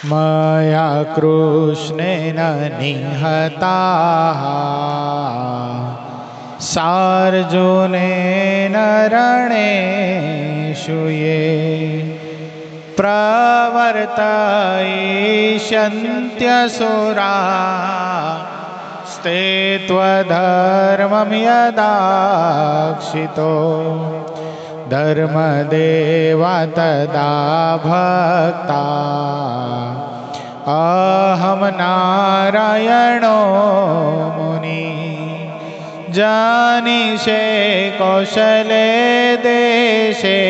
मया कृष्णेन निहताः सार्जुनेन रणेषु ये प्रवर्तयिष्यन्त्यसुरा स्ते त्वधर्मं यदाक्षितो धर्मदेवा तदा भक्ता अहं नारायणो मुनि जानीषे कौशले देशे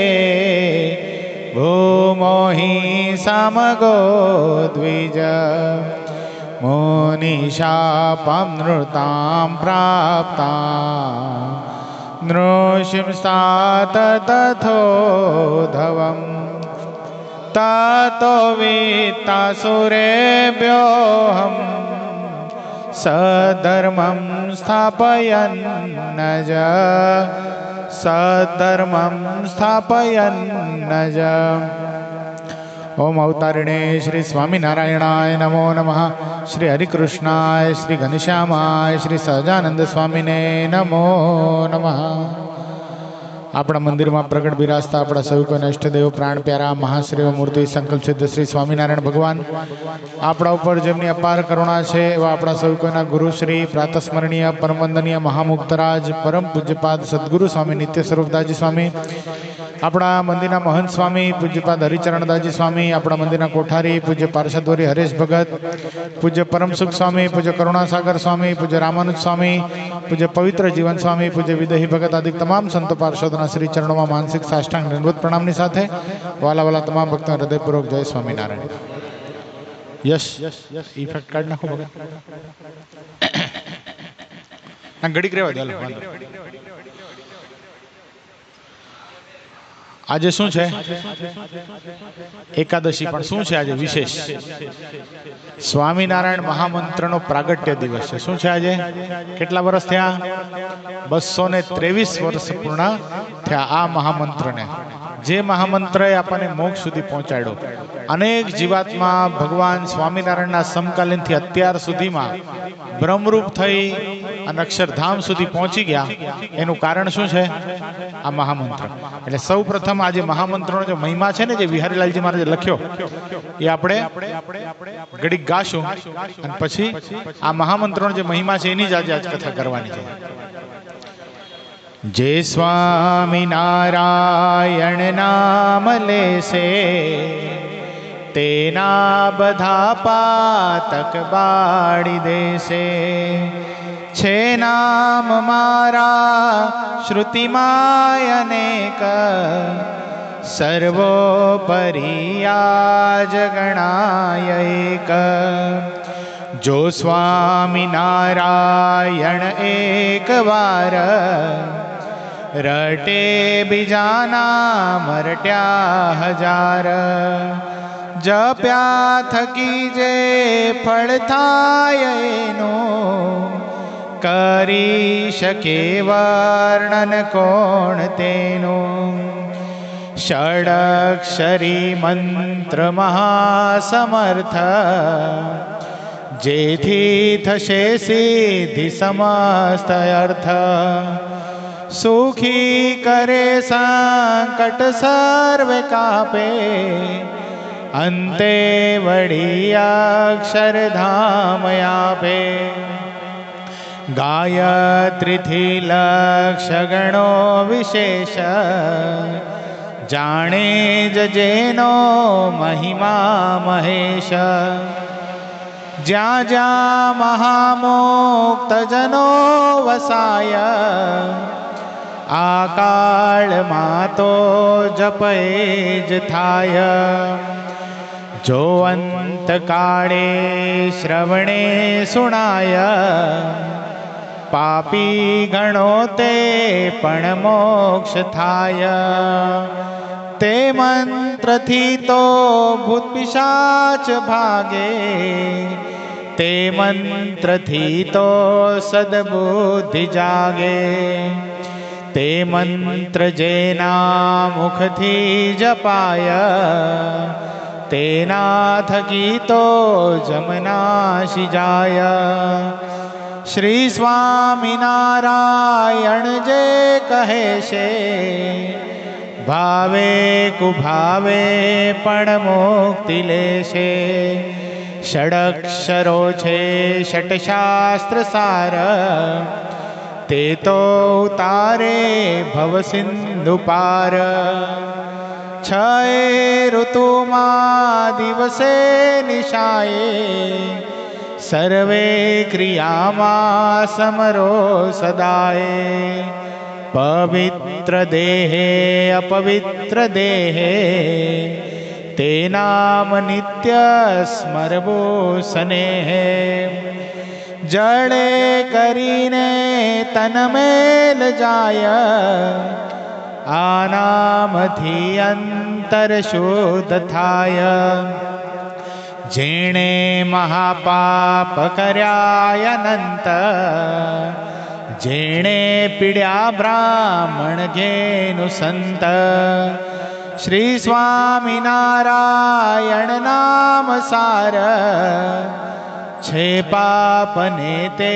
भूमो हि समगो द्विज मुनिशापं नृतां प्राप्ता नृसिंस्तात तथोधवम् ततो वित्तासुरेभ्योऽहं सधर्मं स्थापयन्नज सधर्मं स्थापयन्नज। ओम अवतारिणे श्री स्वामीनारायणाय नमो नमः। श्री हरिकृष्णाय श्री घनश्यामाय श्री सहजानंद स्वामीने नमो नमः। अपना मंदिर में प्रगट बिराजता अपना सभी इष्टदेव प्राण प्यारा महाश्रेय मूर्ति संकल्प सिद्ध श्री स्वामीनारायण भगवान अपना ऊपर जेमनी अपार करुणा है एवं अपना सभी गुरु श्री प्रातस्मरणीय परम वंदनीय महामुक्तराज परम पूज्यपाद सद्गुरु स्वामी नित्य स्वरूपदासजी स्वामी अपना मंदिर महंत स्वामी पूज्यपाद हरिचरणदासजी स्वामी अपना मंदिर कोठारी पूज्य पार्षदवरी हरेश भगत पूज्य परम सुख स्वामी पूज्य करुणासागर स्वामी पूज्य रामानुज स्वामी पूज्य पवित्र जीवन स्वामी पूज्य विदेही भगत आदि तमाम संत पार्षदों श्री चरणों में मानसिक साष्टांग दंडवत प्रणाम साथे वाला वाला तमाम भक्तों हृदयपूर्वक जय स्वामीनारायण। यश इफेक्ट कार्ड नाखो भगत घड़ी रेवा दे। आज शू है एकादशी पण शू है आज विशेष स्वामीनारायण महामंत्र नो प्रागट्य दिवस है। शू है आज केटला वर्ष थया 223 वर्ष पूर्ण थया आ महामंत्र ने जे महामंत्र आपने मोक्ष सुधी पहोंचाड्यो। अनेक जीवात्मा भगवान स्वामीनारायण समकालीन थी अत्यार सुधी में ब्रह्मरूप थई अने अक्षरधाम सुधी पहोंची गया। एनु कारण शुं छे? आ महामंत्र। एटले सौ प्रथम आज महामंत्रनो जो महिमा छे ने जे विहारीलालजी महाराजे लख्यो ए आपणे घड़ी गाशुं अने पछी आ महामंत्रनो जो महिमा छे एनी ज आज कथा करवानी छे। जे स्वामीनारायण नाम लेसे तेना बधा पातक बाड़ी देसे छे नाम मारा श्रुतिमाय अनेक सर्वोपरि आज गणाय एक। जो स्वामीनारायण एक बार रटे बीजा नाम रट्या हजार जप्या थकी जे फल थाय एनो करी शके वर्णन कोण तेनो। षडक्षरी मंत्र महासमर्थ जेथी थशे सिद्धि समस्त अर्थ सुखी करे संकट सर्वे कापे अंते वड़ी अक्षरधाम आपे। गायत्री थी लक्ष गणो विशेष जाने जेनो महिमा महेश। ज्या ज्या महामुक्त जनो वसाय आकाल मातो जपेज थाय। जो अंत काळे श्रवणे सुनाय पापी गणो ते पण मोक्ष थाय। ते मंत्र थी तो भूत पिशाच भागे ते मंत्र थी तो सद्बुद्धि जागे। ते मंत्र जेना मुख थी जपाय તેના થકી તો જમનાશી જાય. શ્રી સ્વામિનારાયણ જે કહે છે, ભાવે કુભાવે પણ મુક્તિ લેશે. ષડક્ષરો છે ષટશાસ્ત્ર સાર, તે તો ઉતારે ભવસિંધુ પાર. છ ઋતુમાં દિવસે નિશાએ, સર્વે ક્રિયામાં સમરો સદાય. પવિત્ર દેહે અપવિત્ર દેહે, તે નામ નિત્ય સ્મરવો સ્નેહે. જળે કરીને તન મેલ જાય, આ નામથી અંતર શુદ્ધ થાય. જેણે મહાપાપ કર્યા અનંત, જેણે પીડ્યા બ્રાહ્મણ ઘેનું સંત. શ્રી સ્વામિનારાયણ નામ સાર, છે પાપને તે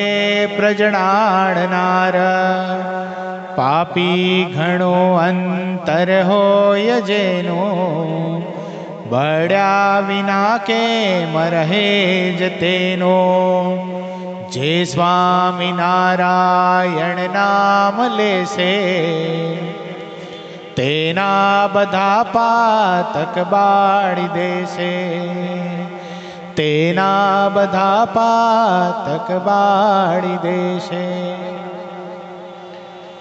પ્રજણાડનાર. પાપી ઘણો અંતર હોય જેનું, બળ્યા વિના કેમ રહે જ તેનો. જે સ્વામિનારાયણ નામ લેશે, તેના બધા પાતક બાળી દેશે. તેના બધા પાતક બાળી દેશે.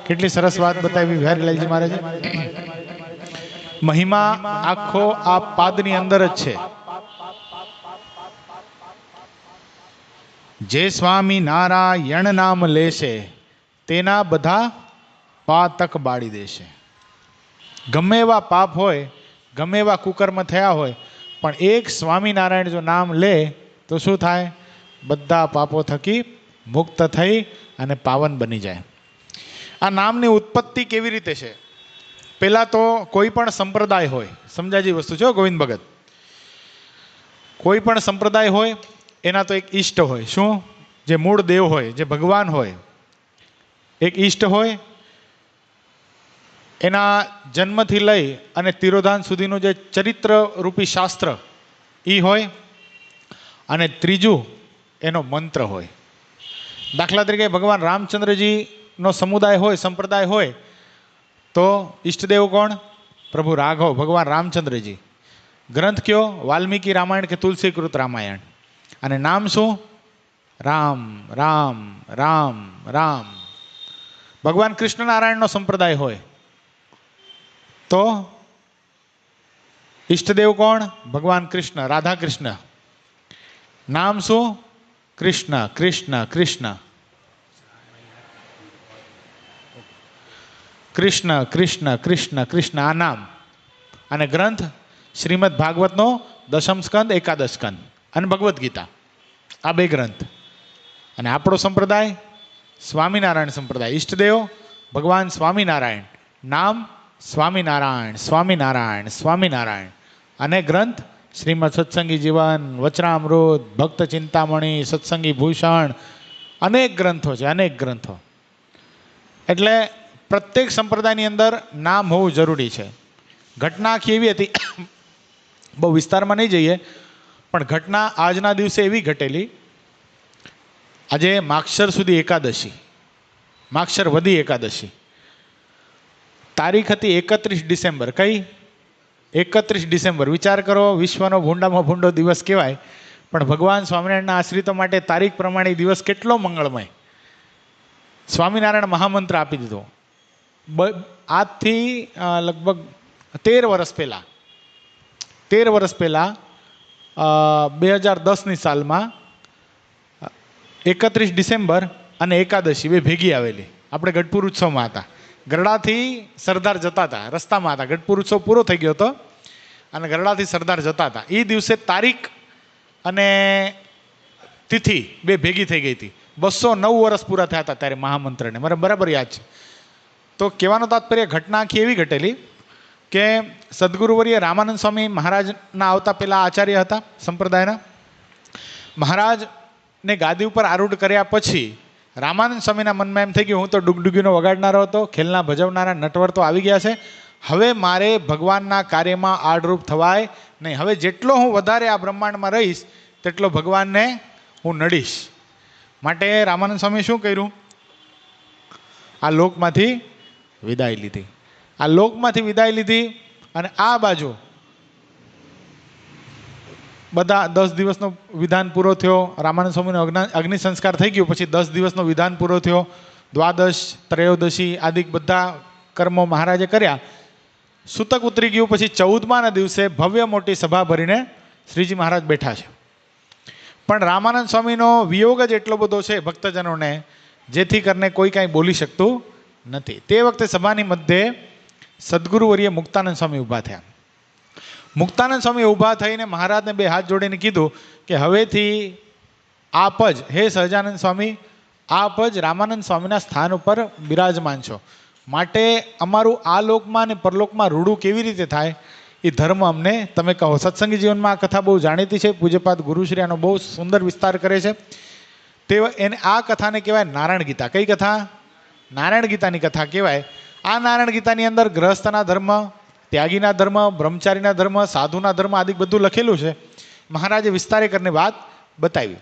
કેટલી સરસ વાત બતાવી વિહારીલાલજી મહારાજે. મહિમા આખો આ પાદની અંદર જ છે. જે સ્વામી નારાયણ નામ લેશે, તેના બધા પાતક બાળી દેશે. ગમે એવા પાપ હોય, ગમે એવા કુકર્મ થયા હોય, પણ એક સ્વામિનારાયણ જો નામ લે તો શું થાય? બધા પાપો થકી મુક્ત થઈ અને પાવન બની જાય. આ નામની ઉત્પત્તિ કેવી રીતે છે? પહેલા તો કોઈ પણ સંપ્રદાય હોય, સમજાજી વસ્તુ છે ગોવિંદ ભગત, કોઈ પણ સંપ્રદાય હોય એના તો એક ઈષ્ટ હોય. શું? જે મૂળ દેવ હોય, જે ભગવાન હોય, એક ઈષ્ટ હોય. એના જન્મથી લઈ અને તિરોધાન સુધીનું જે ચરિત્ર રૂપી શાસ્ત્ર એ હોય. અને ત્રીજું એનો મંત્ર હોય. દાખલા તરીકે ભગવાન રામચંદ્રજીનો સમુદાય હોય, સંપ્રદાય હોય, તો ઈષ્ટદેવ કોણ? પ્રભુ રાઘવ, ભગવાન રામચંદ્રજી. ગ્રંથ કયો? વાલ્મીકી રામાયણ કે તુલસીકૃત રામાયણ. અને નામ શું? રામ રામ રામ રામ. ભગવાન કૃષ્ણનારાયણનો સંપ્રદાય હોય તો ઈષ્ટદેવ કોણ? ભગવાન કૃષ્ણ, રાધા કૃષ્ણ. નામ શું? કૃષ્ણ કૃષ્ણ કૃષ્ણ કૃષ્ણ કૃષ્ણ કૃષ્ણ કૃષ્ણ, આ નામ. અને ગ્રંથ શ્રીમદ ભાગવતનો દશમ સ્કંદ, એકાદશ સ્કંદ અને ભગવદ્ ગીતા, આ બે ગ્રંથ. અને આપણો સંપ્રદાય સ્વામિનારાયણ સંપ્રદાય. ઈષ્ટદેવ ભગવાન સ્વામિનારાયણ, નામ સ્વામિનારાયણ સ્વામિનારાયણ સ્વામિનારાયણ. અને ગ્રંથ શ્રીમદ સત્સંગી જીવન, વચરામૃત, ભક્ત ચિંતામણી, સત્સંગી ભૂષણ, અનેક ગ્રંથો છે, અનેક ગ્રંથો. એટલે પ્રત્યેક સંપ્રદાયની અંદર નામ હોવું જરૂરી છે. ઘટના આખી એવી હતી, બહુ વિસ્તારમાં નહીં જઈએ, પણ ઘટના આજના દિવસે એવી ઘટેલી. આજે માગશર સુધી એકાદશી, માગશર વધી એકાદશી, તારીખ હતી 31 ડિસેમ્બર. કઈ? 31 ડિસેમ્બર. વિચાર કરો, વિશ્વનો ભૂંડામાં ભૂંડો દિવસ કહેવાય, પણ ભગવાન સ્વામિનારાયણના આશ્રિતો માટે તારીખ પ્રમાણે દિવસ કેટલો મંગળમય. સ્વામિનારાયણ મહામંત્ર આપી દીધો. આજથી લગભગ 13 વર્ષ પહેલાં, 2010ની સાલમાં 31 ડિસેમ્બર અને એકાદશી બે ભેગી આવેલી. આપણે ગઢપુર ઉત્સવમાં હતા, ગરડાથી સરદાર જતા હતા, રસ્તામાં હતા. ગઢપુર ઉત્સવ પૂરો થઈ ગયો હતો અને ગરડાથી સરદાર જતા હતા. એ દિવસે તારીખ અને તિથિ બે ભેગી થઈ ગઈ હતી. 209 વર્ષ પૂરા થયા હતા ત્યારે મહામંત્રને, મને બરાબર યાદ છે. તો કહેવાનો તાત્પર્ય, ઘટના આખી એવી ઘટેલી. કે સદગુરુવર્ય રામાનંદ સ્વામી મહારાજના આવતા પહેલાં આચાર્ય હતા સંપ્રદાયના. મહારાજને ગાદી ઉપર આરૂઢ કર્યા પછી રામાનંદ સ્વામીના મનમાં એમ થઈ ગયું, હું તો ડુગડુગીનો વગાડનારો હતો, ખેલના ભજવનારા નટવર તો આવી ગયા છે, હવે મારે ભગવાનના કાર્યમાં આડરૂપ થવાય નહીં. હવે જેટલો હું વધારે આ બ્રહ્માંડમાં રહીશ તેટલો ભગવાનને હું નડીશ. માટે રામાનંદ સ્વામી શું કર્યું? આ લોકમાંથી વિદાય લીધી. આ લોકમાંથી વિદાય લીધી અને આ બાજુ બધા 10 દિવસનો વિધાન પૂરો થયો. રામાનંદ સ્વામીનો અગ્નિ સંસ્કાર થઈ ગયો પછી 10 દિવસનો વિધાન પૂરો થયો. દ્વાદશ, ત્રયોદશી આદિ બધા કર્મો મહારાજે કર્યા. સૂતક ઉતરી ગયું પછી 14માના દિવસે ભવ્ય મોટી સભા ભરીને શ્રીજી મહારાજ બેઠા છે. પણ રામાનંદ સ્વામીનો વિયોગ જ એટલો બધો છે ભક્તજનોને, જેથી કરીને કોઈ કાંઈ બોલી શકતું નથી. તે વખતે સભાની મધ્યે સદગુરુવર્ય મુક્તાનંદ સ્વામી ઊભા થયા. મુક્તાનંદ સ્વામી ઊભા થઈને મહારાજને 2 હાથ જોડીને કીધું કે હવેથી આપ જ, હે સહજાનંદ સ્વામી, આપ જ રામાનંદ સ્વામીના સ્થાન ઉપર બિરાજમાન છો. માટે અમારું આ લોકમાં અને પરલોકમાં રૂડું કેવી રીતે થાય એ ધર્મ અમને તમે કહો. સત્સંગી જીવનમાં આ કથા બહુ જાણીતી છે. પૂજ્યપાદ ગુરુશ્રી આનો બહુ સુંદર વિસ્તાર કરે છે. તે એને આ કથાને કહેવાય નારાયણ ગીતા. કઈ કથા? નારાયણ ગીતાની કથા કહેવાય. આ નારાયણ ગીતાની અંદર ગ્રહસ્થના ધર્મ, ત્યાગીના ધર્મ, બ્રહ્મચારીના ધર્મ, સાધુના ધર્મ આદિ બધું લખેલું છે. મહારાજે વિસ્તારે કરીને વાત બતાવી.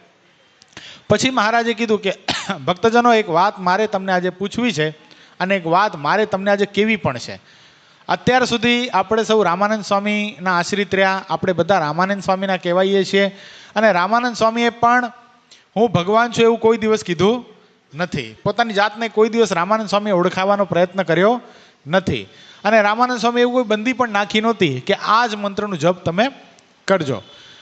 પછી મહારાજે કીધું કે ભક્તજનો, એક વાત મારે તમને આજે પૂછવી છે અને એક વાત મારે તમને આજે કહેવી પણ છે. અત્યાર સુધી આપણે સૌ રામાનંદ સ્વામીના આશ્રિત રહ્યા, આપણે બધા રામાનંદ સ્વામીના કહેવાઈએ છીએ. અને રામાનંદ સ્વામીએ પણ હું ભગવાન છું એવું કોઈ દિવસ કીધું નથી. પોતાની જાતને કોઈ દિવસ રામાનંદ સ્વામીએ ઓળખાવાનો પ્રયત્ન કર્યો નથી. અને રામાનંદ સ્વામી એવું કોઈ બંદી પણ નાખી નહોતી કે આ જ મંત્રનું જપ તમે કરજો.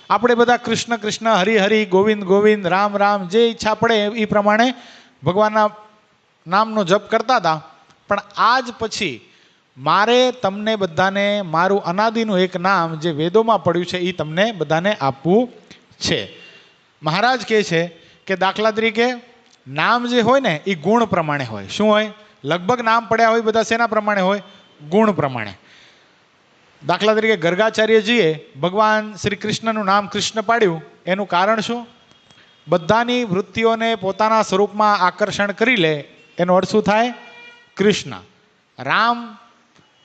આપણે બધા કૃષ્ણ કૃષ્ણ, હરિ હરિ, ગોવિંદ ગોવિંદ, રામ રામ, જે ઈચ્છા પડે એ પ્રમાણે ભગવાનના નામનો જપ કરતા હતા. પણ આજ પછી મારે તમને બધાને મારું અનાદિનું એક નામ જે વેદોમાં પડ્યું છે એ તમને બધાને આપવું છે. મહારાજ કહે છે કે દાખલા તરીકે નામ જે હોય ને એ ગુણ પ્રમાણે હોય. શું હોય? લગભગ નામ પડ્યા હોય બધા શેના પ્રમાણે હોય? ગુણ પ્રમાણે. દાખલા તરીકે ગર્ગાચાર્યજીએ ભગવાન શ્રી કૃષ્ણનું નામ કૃષ્ણ પાડ્યું. એનું કારણ શું? બધાની વૃત્તિઓને પોતાના સ્વરૂપમાં આકર્ષણ કરી લે એનો અર્થ શું થાય? કૃષ્ણ. રામ,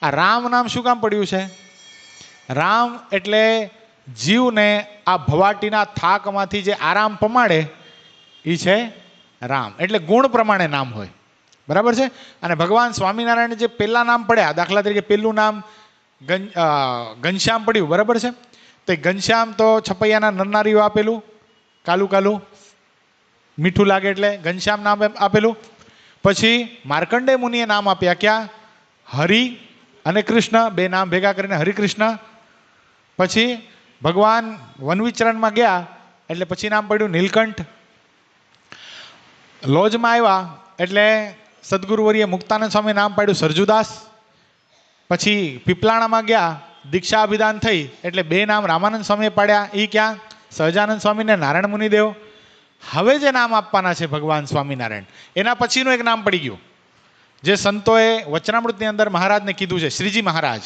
આ રામ નામ શું કામ પડ્યું છે? રામ એટલે જીવને આ ભવાટીના થાકમાંથી જે આરામ પમાડે એ છે રામ. એટલે ગુણ પ્રમાણે નામ હોય. બરાબર છે? અને ભગવાન સ્વામિનારાયણ જે પહેલાં નામ પડ્યા, દાખલા તરીકે પહેલું નામ ઘનશ્યામ પડ્યું. બરાબર છે? તો ઘનશ્યામ તો છપૈયાના નરનારીઓ આપેલું, કાલું કાલું મીઠું લાગે એટલે ઘનશ્યામ નામ આપેલું. પછી માર્કંડેય મુનિએ નામ આપ્યા ક્યાં? હરિ અને કૃષ્ણ, 2 નામ ભેગા કરીને હરિકૃષ્ણ. પછી ભગવાન વનવિચરણમાં ગયા એટલે પછી નામ પડ્યું નીલકંઠ. લોજમાં આવ્યા એટલે સદગુરુવર્ય મુક્તાનંદ સ્વામી નામ પાડ્યું સરજુદાસ. પછી પીપલાણામાં ગયા, દીક્ષા અભિદાન થઈ એટલે 2 નામ રામાનંદ સ્વામીએ પાડ્યા. એ ક્યાં? સહજાનંદ સ્વામીને નારાયણ મુનિદેવ. હવે જે નામ આપવાના છે ભગવાન સ્વામિનારાયણ, એના પછીનું એક નામ પડી ગયું જે સંતોએ વચનામૃતની અંદર મહારાજને કીધું છે, શ્રીજી મહારાજ.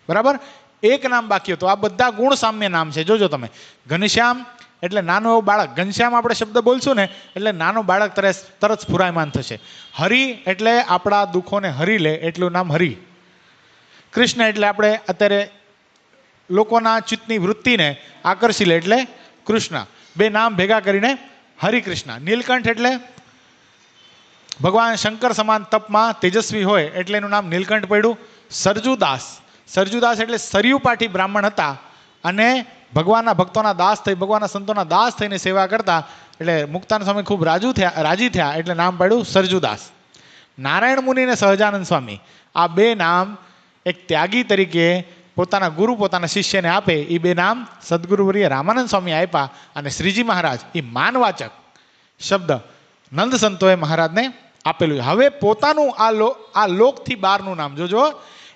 બરાબર? એક નામ બાકી હતું. આ બધા ગુણ સામ્ય નામ છે. જોજો તમે, ઘનશ્યામ એટલે નાનો એવો બાળક. ઘનશ્યામ આપણે શબ્દ બોલશું ને એટલે નાનો બાળક તરત સ્ફુરાયમાન થશે. હરિ એટલે આપણા દુઃખોને હરી લે એટલું નામ હરિ. કૃષ્ણ એટલે આપણે અત્યારે લોકોના ચિત્તની વૃત્તિને આકર્ષી લે એટલે કૃષ્ણ. 2 નામ ભેગા કરીને હરિકૃષ્ણ. નીલકંઠ એટલે ભગવાન શંકર સમાન તપમાં તેજસ્વી હોય એટલે એનું નામ નીલકંઠ પડ્યું. સરજુદાસ, સરજુદાસ એટલે સરયુ પાઠી બ્રાહ્મણ હતા અને ભગવાનના ભક્તોના દાસ થઈ, ભગવાનના સંતોના દાસ થઈને સેવા કરતા એટલે મુક્તાનંદ સ્વામી ખૂબ રાજી થયા એટલે નામ પાડ્યું સરજુદાસ. નારાયણ મુનિ અને સહજાનંદ સ્વામી, આ 2 નામ એક ત્યાગી તરીકે પોતાના ગુરુ પોતાના શિષ્યને આપે એ 2 નામ સદગુરુવર્ય રામાનંદ સ્વામી આપ્યા. અને શ્રીજી મહારાજ એ માનવાચક શબ્દ નંદ સંતોએ મહારાજને આપેલું. હવે પોતાનું આ લોકથી બહારનું નામ જોજો.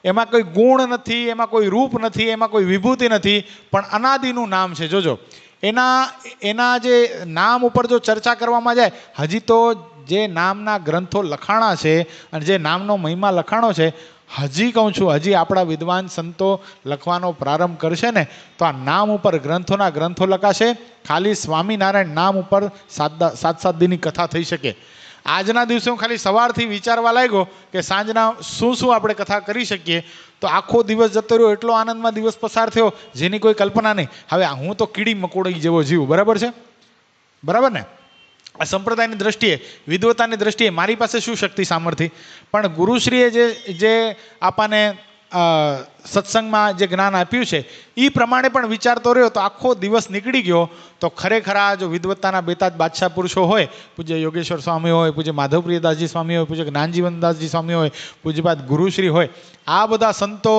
એમાં કોઈ ગુણ નથી, એમાં કોઈ રૂપ નથી, એમાં કોઈ વિભૂતિ નથી, પણ અનાદિનું નામ છે. જોજો, એના જે નામ ઉપર જો ચર્ચા કરવામાં જાય, હજી તો જે નામના ગ્રંથો લખાણા છે અને જે નામનો મહિમા લખાણો છે હજી કહું છું, હજી આપણા વિદ્વાન સંતો લખવાનો પ્રારંભ કરશે ને તો આ નામ ઉપર ગ્રંથોના ગ્રંથો લખાશે. ખાલી સ્વામિનારાયણ નામ ઉપર 7 દિનની કથા થઈ શકે. આજના દિવસે હું ખાલી સવારથી વિચારવા લાગ્યો કે સાંજના શું શું આપણે કથા કરી શકીએ, તો આખો દિવસ જતો રહ્યો. એટલો આનંદમાં દિવસ પસાર થયો જેની કોઈ કલ્પના નહીં. હવે હું તો કીડી મકોડી જેવો જીવ, બરાબર છે, બરાબર ને. આ સંપ્રદાયની દ્રષ્ટિએ, વિદ્વતાની દ્રષ્ટિએ મારી પાસે શું શક્તિ સામર્થ્ય, પણ ગુરુશ્રીએ જે આપણને સત્સંગમાં જે જ્ઞાન આપ્યું છે એ પ્રમાણે પણ વિચારતો રહ્યો તો આખો દિવસ નીકળી ગયો. તો ખરેખર આ જો વિદ્વતાના બેતાજ બાદશાહ પુરુષો હોય, પૂજ્ય યોગેશ્વર સ્વામી હોય, પૂજ્ય માધવપ્રિયદાસજી સ્વામી હોય, પૂજ્ય જ્ઞાનજીવનદાસજી સ્વામી હોય, પૂજ્યપાદ ગુરુશ્રી હોય, આ બધા સંતો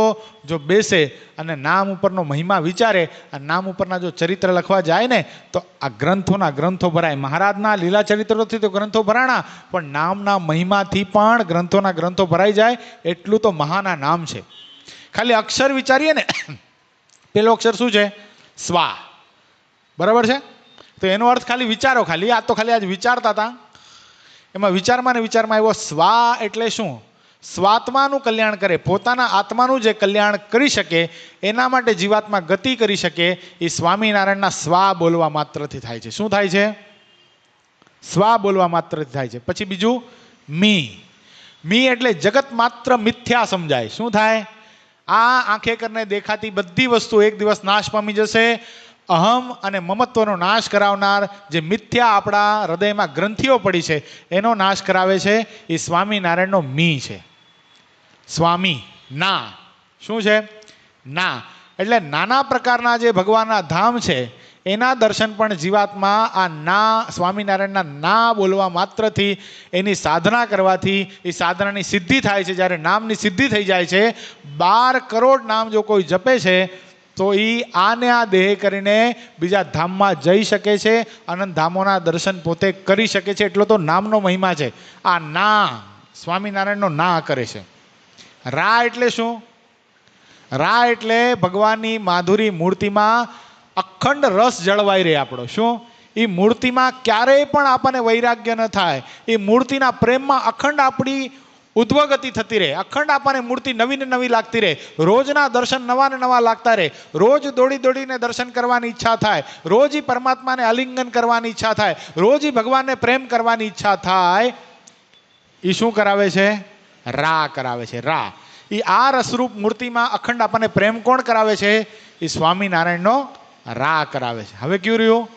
જો બેસે અને નામ ઉપરનો મહિમા વિચારે, આ નામ ઉપરના જો ચરિત્ર લખવા જાય ને તો આ ગ્રંથોના ગ્રંથો ભરાય. મહારાજના લીલા ચરિત્રોથી તો ગ્રંથો ભરાણા, પણ નામના મહિમાથી પણ ગ્રંથોના ગ્રંથો ભરાઈ જાય. એટલું તો મહાના નામ છે. ખાલી અક્ષર વિચારીએ ને, પેલો અક્ષર શું છે? સ્વા, બરાબર છે. તો એનો અર્થ ખાલી વિચારો, ખાલી આ તો ખાલી આજ વિચારતા હતા, એમાં વિચારમાં ને વિચારમાં આવ્યો સ્વા એટલે શું? સ્વાત્માનું કલ્યાણ કરે, પોતાના આત્માનું જે કલ્યાણ કરી શકે, એના માટે જીવાત્મા ગતિ કરી શકે, એ સ્વામિનારાયણના સ્વા બોલવા માત્રથી થાય છે. શું થાય છે? સ્વા બોલવા માત્રથી થાય છે. પછી બીજું મી. મી એટલે જગત માત્ર મિથ્યા સમજાય. શું થાય? આ આંખે કરીને દેખાતી બધી વસ્તુ એક દિવસ નાશ પામી જશે. અહમ અને મમત્વનો નાશ કરાવનાર જે મિથ્યા આપણા હૃદયમાં ગ્રંથિઓ પડી છે એનો નાશ કરાવે છે એ સ્વામિનારાયણનો મી છે. સ્વામી ના શું છે? ના એટલે નાના પ્રકારના જે ભગવાનના ધામ છે એના દર્શન પણ જીવાત્મા આ ના સ્વામિનારાયણના ના બોલવા માત્રથી, એની સાધના કરવાથી એ સાધનાની સિદ્ધિ થાય છે. જ્યારે નામની સિદ્ધિ થઈ જાય છે, 12 કરોડ નામ જો કોઈ જપે છે તો એ આને આ દેહ કરીને બીજા ધામમાં જઈ શકે છે, અનંત ધામોના દર્શન પોતે કરી શકે છે. એટલો તો નામનો મહિમા છે. આ ના સ્વામિનારાયણનો ના કરે છે. રા એટલે શું? રા એટલે ભગવાનની માધુરી મૂર્તિમાં અખંડ રસ જળવાઈ રહે આપણો. શું? એ મૂર્તિમાં ક્યારેય પણ આપણને વૈરાગ્ય ન થાય. એ મૂર્તિના પ્રેમમાં અખંડ આપણી ઉદ્વગતિ થતી રહે. અખંડ આપણને મૂર્તિ નવી ને નવી લાગતી રહે. રોજના દર્શન નવા ને નવા લાગતા રહે. રોજ દોડી દોડીને દર્શન કરવાની ઈચ્છા થાય. રોજ ઈ પરમાત્માને આલિંગન કરવાની ઈચ્છા થાય. રોજ ઈ ભગવાનને પ્રેમ કરવાની ઈચ્છા થાય. એ શું કરાવે છે? રા કરાવે છે. રા એ આ રસરૂપ મૂર્તિમાં અખંડ આપણને પ્રેમ કોણ કરાવે છે? એ સ્વામિનારાયણનો રા કરાવે છે. હવે કયું રહ્યું?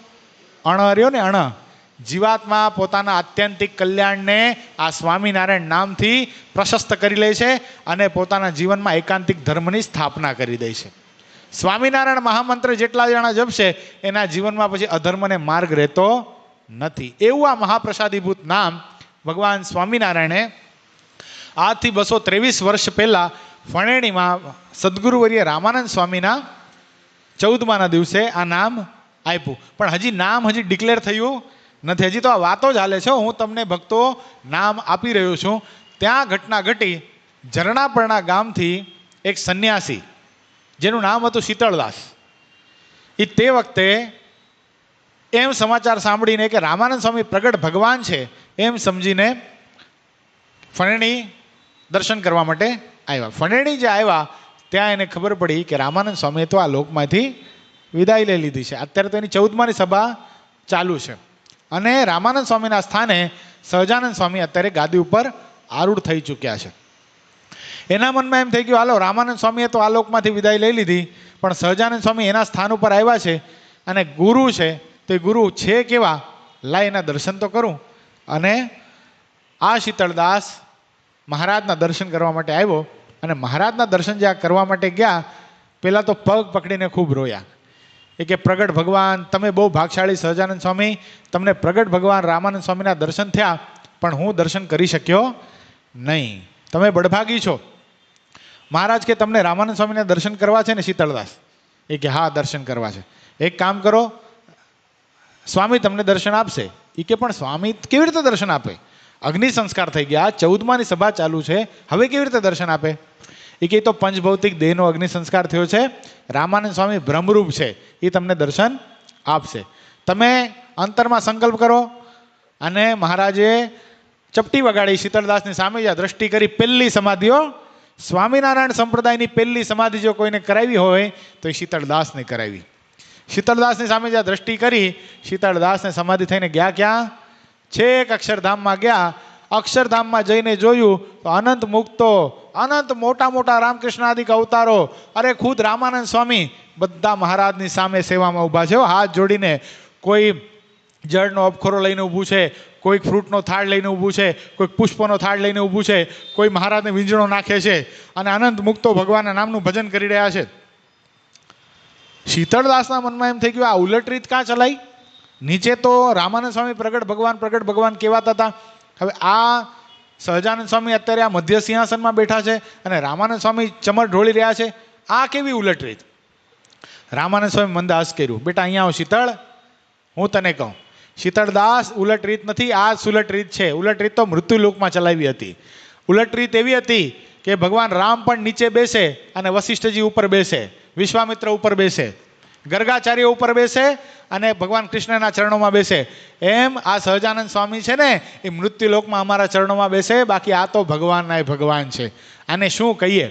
અણ રહ્યો ને, અણ. જીવાત્મા પોતાના આત્યંતિક કલ્યાણને આ સ્વામિનારાયણ નામથી પ્રશસ્ત કરી લે છે અને પોતાના જીવનમાં એકાંતિક ધર્મની સ્થાપના કરી દે છે. સ્વામિનારાયણ મહામંત્ર જેટલા જણા જપશે એના જીવનમાં પછી અધર્મને માર્ગ રહેતો નથી. એવું આ મહાપ્રસાદીભૂત નામ ભગવાન સ્વામિનારાયણે આજથી 223 વર્ષ પહેલા ફણેણીમાં સદગુરુવર્ય રામાનંદ સ્વામીના 14માના દિવસે આ નામ આપ્યું. પણ હજી નામ હજી ડિક્લેર થયું નથી. હજી તો આ વાતો જ હાલે છે. હું તમને ભક્તો નામ આપી રહ્યો છું. ત્યાં ઘટના ઘટી. ઝરણાપરના ગામથી એક સંન્યાસી જેનું નામ હતું શીતળદાસ, એ તે વખતે એમ સમાચાર સાંભળીને કે રામાનંદ સ્વામી પ્રગટ ભગવાન છે એમ સમજીને ફણેણી દર્શન કરવા માટે આવ્યા. ફણેણી જે આવ્યા ત્યાં એને ખબર પડી કે રામાનંદ સ્વામીએ તો આ લોકમાંથી વિદાય લઈ લીધી છે. અત્યારે તો એની 14માની સભા ચાલુ છે અને રામાનંદ સ્વામીના સ્થાને સહજાનંદ સ્વામી અત્યારે ગાદી ઉપર આરૂઢ થઈ ચૂક્યા છે. એના મનમાં એમ થઈ ગયું, હાલો રામાનંદ સ્વામીએ તો આ લોકમાંથી વિદાય લઈ લીધી, પણ સહજાનંદ સ્વામી એના સ્થાન ઉપર આવ્યા છે અને ગુરુ છે તો એ ગુરુ છે કેવા, લાય એના દર્શન તો કરું. અને આ શીતળદાસ મહારાજના દર્શન કરવા માટે આવ્યો અને મહારાજના દર્શન જ્યાં કરવા માટે ગયા, પહેલાં તો પગ પકડીને ખૂબ રોયા. એ કે પ્રગટ ભગવાન, તમે બહુ ભાગશાળી સહજાનંદ સ્વામી, તમને પ્રગટ ભગવાન રામાનંદ સ્વામીના દર્શન થયા પણ હું દર્શન કરી શક્યો નહીં. તમે બળભાગી છો. મહારાજ કે તમને રામાનંદ સ્વામીના દર્શન કરવા છે ને શીતળદાસ? એ કે હા, દર્શન કરવા છે. એક કામ કરો, સ્વામી તમને દર્શન આપશે. એ કે પણ સ્વામી કેવી રીતે દર્શન આપે? અગ્નિ સંસ્કાર થઈ ગયા, 14માની સભા ચાલુ છે, હવે કેવી રીતે દર્શન આપે? એ કે તો પંચભૌતિક દેહનો અગ્નિ સંસ્કાર થયો છે, રામાનંદ સ્વામી બ્રહ્મરૂપ છે, એ તમને દર્શન આપશે. તમે અંતરમાં સંકલ્પ કરો. અને મહારાજે ચપટી વગાડી શીતળદાસની સામે જ્યાં દ્રષ્ટિ કરી, પહેલી સમાધિઓ સ્વામિનારાયણ સંપ્રદાયની પહેલી સમાધિ જો કોઈને કરાવી હોય તો એ શીતળદાસને કરાવી. શીતળદાસની સામે જ્યાં દ્રષ્ટિ કરી, શીતળદાસને સમાધિ થઈને ગયા ક્યાં? છેક અક્ષરધામમાં ગયા. અક્ષરધામમાં જઈને જોયું તો અનંત મુક્તો, અનંત મોટા મોટા રામકૃષ્ણાદિક અવતારો, અરે ખુદ રામાનંદ સ્વામી બધા મહારાજની સામે સેવામાં ઊભા છે. હાથ જોડીને કોઈ જળનો અબખોરો લઈને ઊભું છે, કોઈક ફ્રૂટનો થાળ લઈને ઊભું છે, કોઈક પુષ્પનો થાળ લઈને ઊભું છે, કોઈ મહારાજને વીંજણો નાખે છે અને અનંત મુક્તો ભગવાનના નામનું ભજન કરી રહ્યા છે. શીતળદાસના મનમાં એમ થઈ ગયું આ ઉલટ રીત કાં ચલાઈ? નીચે તો રામાનંદ સ્વામી પ્રગટ ભગવાન કહેવાતા હતા. હવે આ સહજાનંદ સ્વામી અત્યારે આ મધ્ય સિંહાસનમાં બેઠા છે અને રામાનંદ સ્વામી ચમર ઢોળી રહ્યા છે. આ કેવી ઉલટ રીત? રામાનંદ સ્વામી મંદહાસ કર્યું, બેટા અહીંયા આવ શીતળ, હું તને કહું, શીતળદાસ ઉલટ રીત નથી, આ સુલટ રીત છે. ઉલટ રીત તો મૃત્યુલોકમાં ચલાવી હતી. ઉલટ રીત એવી હતી કે ભગવાન રામ પણ નીચે બેસે અને વશિષ્ઠજી ઉપર બેસે, વિશ્વામિત્ર ઉપર બેસે, ગર્ગાચાર્ય ઉપર બેસે અને ભગવાન કૃષ્ણના ચરણોમાં બેસે. એમ આ સહજાનંદ સ્વામી છે ને એ મૃત્યુલોકમાં અમારા ચરણોમાં બેસે. બાકી આ તો ભગવાનના ભગવાન છે. આને શું કહીએ?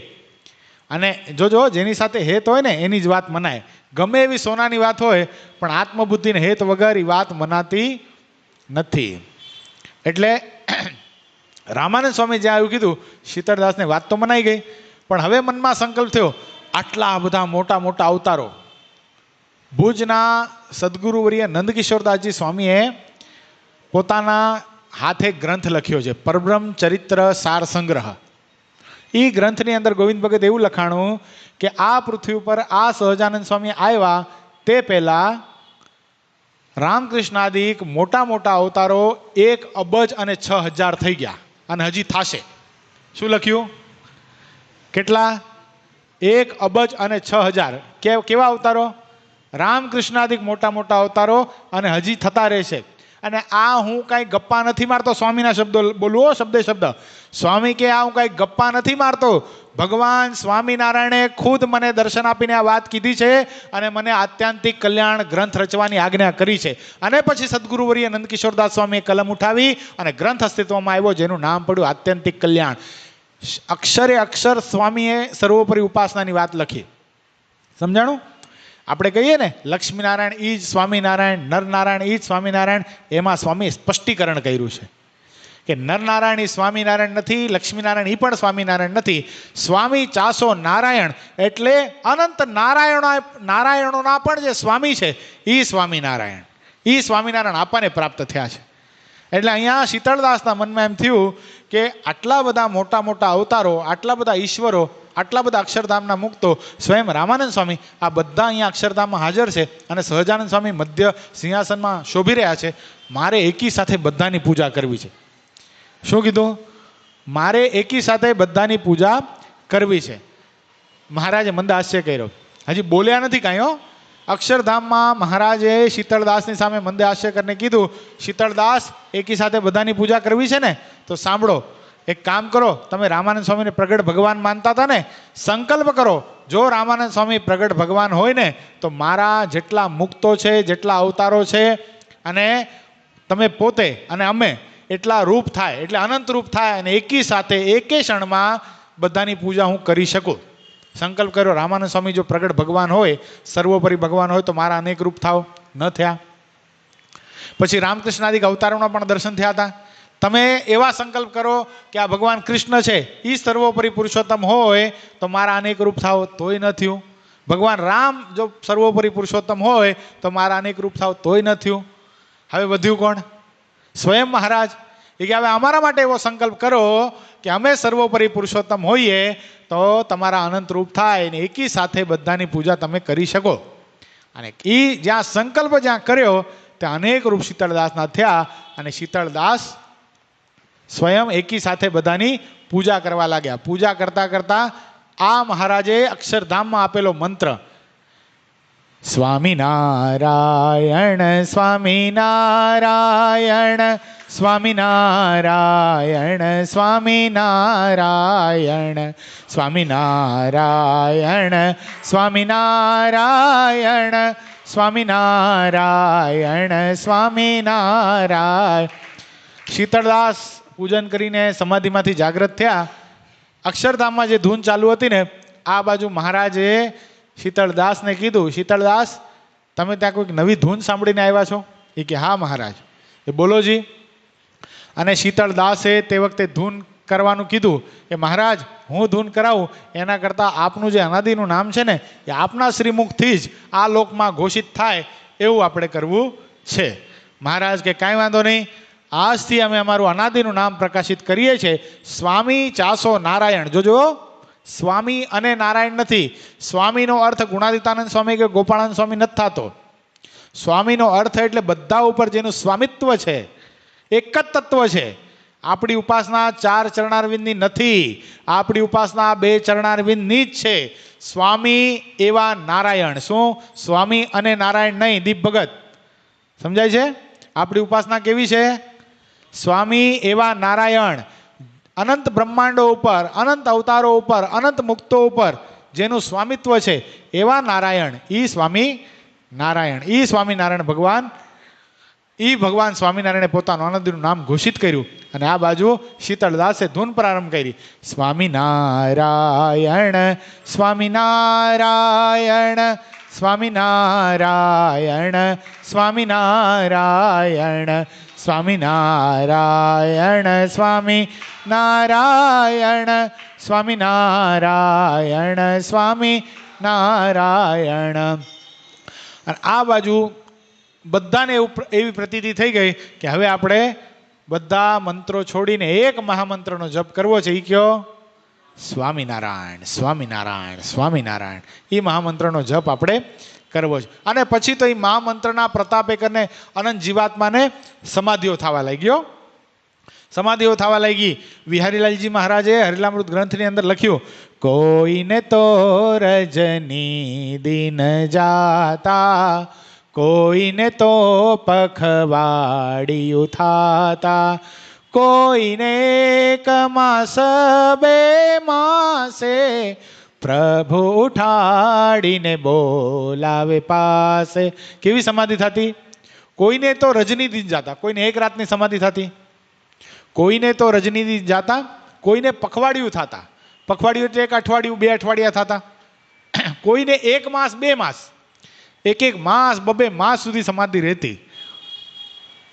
અને જોજો જેની સાથે હેત હોય ને એની જ વાત મનાય. ગમે એવી સોનાની વાત હોય પણ આત્મબુદ્ધિને હેત વગર એ વાત મનાતી નથી. એટલે રામાનંદ સ્વામી જ્યાં આવ્યું કીધું, શીતળદાસને વાત તો મનાઈ ગઈ, પણ હવે મનમાં સંકલ્પ થયો આટલા બધા મોટા મોટા અવતારો. ભુજના સદગુરુવર્ય નંદકિશોરદાસજી સ્વામીએ પોતાના હાથે ગ્રંથ લખ્યો છે, પરબ્રહ્મ ચરિત્ર સાર સંગ્રહ. એ ગ્રંથની અંદર ગોવિંદ ભગત એવું લખાણું કે આ પૃથ્વી ઉપર આ સહજાનંદ સ્વામી આવ્યા તે પહેલા રામકૃષ્ણાદિક મોટા મોટા અવતારો 1 અબજ અને 6,000 થઈ ગયા અને હજી થશે. શું લખ્યું? કેટલા? 1 અબજ અને 6,000. કેવા અવતારો? રામકૃષ્ણાદિક મોટા મોટા અવતારો અને હજી થતા રહેશે. અને આ હું કાંઈ ગપ્પા નથી મારતો, સ્વામીના શબ્દો બોલવો, શબ્દ. સ્વામી કે આ હું કાંઈ ગપ્પા નથી મારતો. ભગવાન સ્વામિનારાયણે ખુદ મને દર્શન આપીને આ વાત કીધી છે અને મને આત્યંતિક કલ્યાણ ગ્રંથ રચવાની આજ્ઞા કરી છે. અને પછી સદગુરુવર્ય નંદકિશોરદાસ સ્વામીએ કલમ ઉઠાવી અને ગ્રંથ અસ્તિત્વમાં આવ્યો જેનું નામ પડ્યું આત્યંતિક કલ્યાણ. અક્ષરે અક્ષર સ્વામીએ સર્વોપરી ઉપાસનાની વાત લખી. સમજાણું? આપણે કહીએ ને લક્ષ્મીનારાયણ ઈ જ સ્વામિનારાયણ, નરનારાયણ ઈ જ સ્વામિનારાયણ. એમાં સ્વામીએ સ્પષ્ટીકરણ કર્યું છે કે નરનારાયણ ઈ સ્વામિનારાયણ નથી, લક્ષ્મીનારાયણ ઈ પણ સ્વામિનારાયણ નથી. સ્વામી ચાસો નારાયણ એટલે અનંત નારાયણોના પણ જે સ્વામી છે ઈ સ્વામિનારાયણ. ઈ સ્વામિનારાયણ આપણને પ્રાપ્ત થયા છે. એટલે અહીંયા શીતળદાસના મનમાં એમ થયું કે આટલા બધા મોટા મોટા અવતારો, આટલા બધા ઈશ્વરો, આટલા બધા અક્ષરધામના મુક્તો, સ્વયં રામાનંદ સ્વામી આ બધા અહીંયા અક્ષરધામમાં હાજર છે અને સહજાનંદ સ્વામી મધ્ય સિંહાસનમાં શોભી રહ્યા છે. મારે એકી સાથે બધાની પૂજા કરવી છે. શું કીધું? મારે એકી સાથે બધાની પૂજા કરવી છે. મહારાજે મંદહાસ્ય કર્યો, હજી બોલ્યા નથી કાંઈ. અક્ષરધામમાં મહારાજે શીતળદાસની સામે મંદહાસ્ય કરીને કીધું, શીતળદાસ એકી સાથે બધાની પૂજા કરવી છે ને તો સાંભળો, એક કામ કરો, તમે રામાનંદ સ્વામીને પ્રગટ ભગવાન માનતા હતા ને, સંકલ્પ કરો જો રામાનંદ સ્વામી પ્રગટ ભગવાન હોય ને તો મારા જેટલા મુક્તો છે, જેટલા અવતારો છે અને તમે પોતે અને અમે એટલા રૂપ થાય, એટલે અનંત રૂપ થાય અને એકી સાથે એકે ક્ષણમાં બધાની પૂજા હું કરી શકું. સંકલ્પ કર્યો. રામાનંદ સ્વામી જો પ્રગટ ભગવાન હોય, સર્વોપરી ભગવાન હોય તો મારા અનેક રૂપ થાવ. ન થયા. પછી રામકૃષ્ણાદિક અવતારોના પણ દર્શન થયા હતા. તમે એવા સંકલ્પ કરો કે આ ભગવાન કૃષ્ણ છે એ સર્વોપરી પુરુષોત્તમ હોય તો મારા અનેક રૂપ થાવ, તોય ન થયું. ભગવાન રામ જો સર્વોપરી પુરુષોત્તમ હોય તો મારા અનેક રૂપ થાવ, તોય ન થયું. હવે વધ્યું કોણ? સ્વયં મહારાજ. એ કે હવે અમારા માટે એવો સંકલ્પ કરો કે અમે સર્વોપરી પુરુષોત્તમ હોઈએ તો તમારા અનંત રૂપ થાય ને એકી સાથે બધાની પૂજા તમે કરી શકો. અને એ જ્યાં સંકલ્પ જ્યાં કર્યો ત્યાં અનેક રૂપ શીતળદાસના થયા અને શીતળદાસ સ્વયં એકી સાથે બધાની પૂજા કરવા લાગ્યા. પૂજા કરતા કરતા આ મહારાજે અક્ષરધામમાં આપેલો મંત્ર સ્વામિનારાયણ સ્વામિનારાયણ સ્વામિનારાયણ સ્વામિનારાયણ સ્વામિનારાયણ સ્વામિનારાયણ સ્વામિનારાયણ સ્વામિનારાયણ. શીતળદાસ પૂજન કરીને સમાધિમાંથી જાગૃત થયા અક્ષરધામમાં જે ધૂન ચાલુ હતી ને, આ બાજુ મહારાજે શીતળદાસને કીધું, શીતળદાસ તમે ત્યાં કોઈક નવી ધૂન સાંભળીને આવ્યા છો? એ કે હા મહારાજ. એ બોલો જી. અને શીતળદાસે તે વખતે ધૂન કરવાનું કીધું કે મહારાજ હું ધૂન કરાવું એના કરતાં આપનું જે અનાદિનું નામ છે ને એ આપના શ્રીમુખથી જ આ લોકમાં ઘોષિત થાય એવું આપણે કરવું છે. મહારાજ કે કાંઈ વાંધો નહીં, આજથી અમે અમારું અનાદિનું નામ પ્રકાશિત કરીએ છીએ, સ્વામી ચાસો નારાયણ. જોજો, સ્વામી અને નારાયણ નથી. સ્વામીનો અર્થ ગુણાદિતાનંદ સ્વામી કે ગોપાળાનંદ સ્વામી નથી થતો. સ્વામીનો અર્થ એટલે બધા ઉપર જેનું સ્વામિત્વ છે, એક જ તત્વ છે. આપણી ઉપાસના 4 ચરણારવિંદની નથી, આપણી ઉપાસના 2 ચરણારવિંદની જ છે. સ્વામી એવા નારાયણ. શું? સ્વામી અને નારાયણ નહીં, દીપ ભગત. સમજાય છે? આપણી ઉપાસના કેવી છે? સ્વામી એવા નારાયણ. અનંત બ્રહ્માંડો ઉપર, અનંત અવતારો ઉપર, અનંત મુક્તો ઉપર જેનું સ્વામિત્વ છે એવા નારાયણ, ઈ સ્વામી નારાયણ. ઈ સ્વામિનારાયણ ભગવાન, ઈ ભગવાન સ્વામિનારાયણે પોતાનું અનાદિનું નામ ઘોષિત કર્યું. અને આ બાજુ શીતળદાસે ધૂન પ્રારંભ કરી, સ્વામિનારાયણ સ્વામિનારાયણ સ્વામિનારાયણ સ્વામિનારાયણ સ્વામિનારાયણ સ્વામિનારાયણ સ્વામિનારાયણ સ્વામિનારાયણ. અને આ બાજુ બધાને એવી પ્રતીતિ થઈ ગઈ કે હવે આપણે બધા મંત્રો છોડીને એક મહામંત્રનો જપ કરવો છે. એ કયો? સ્વામિનારાયણ સ્વામિનારાયણ સ્વામિનારાયણ. એ મહામંત્રનો જપ આપણે કરવો છે. અને પછી તો એ મહામંત્રના પ્રતાપે કરીને અનંત જીવાત્માને સમાધિઓ થવા લાગ્યો. સમાધિઓ થવા લાગી. વિહારીલાલજી મહારાજે હરિલામૃત ગ્રંથની અંદર લખ્યું, કોઈને તો રજની દિન જાતા, કોઈને તો પખવાડિયું થાતા, કોઈને એક માસ 2 માસે પ્રભુ ઉઠાડીને બોલાવે પાસે. કેવી સમાધિ થતી? કોઈને તો રજની દિન જાતા, કોઈને એક રાતની સમાધિ થતી, કોઈને તો રજની દિન જાતા, કોઈને પખવાડિયું થતા. પખવાડિયું એટલે 1 અઠવાડિયું 2 અઠવાડિયા થતા. કોઈને 1 માસ 2 માસ, 1 માસ 2 માસ સુધી સમાધિ રહેતી.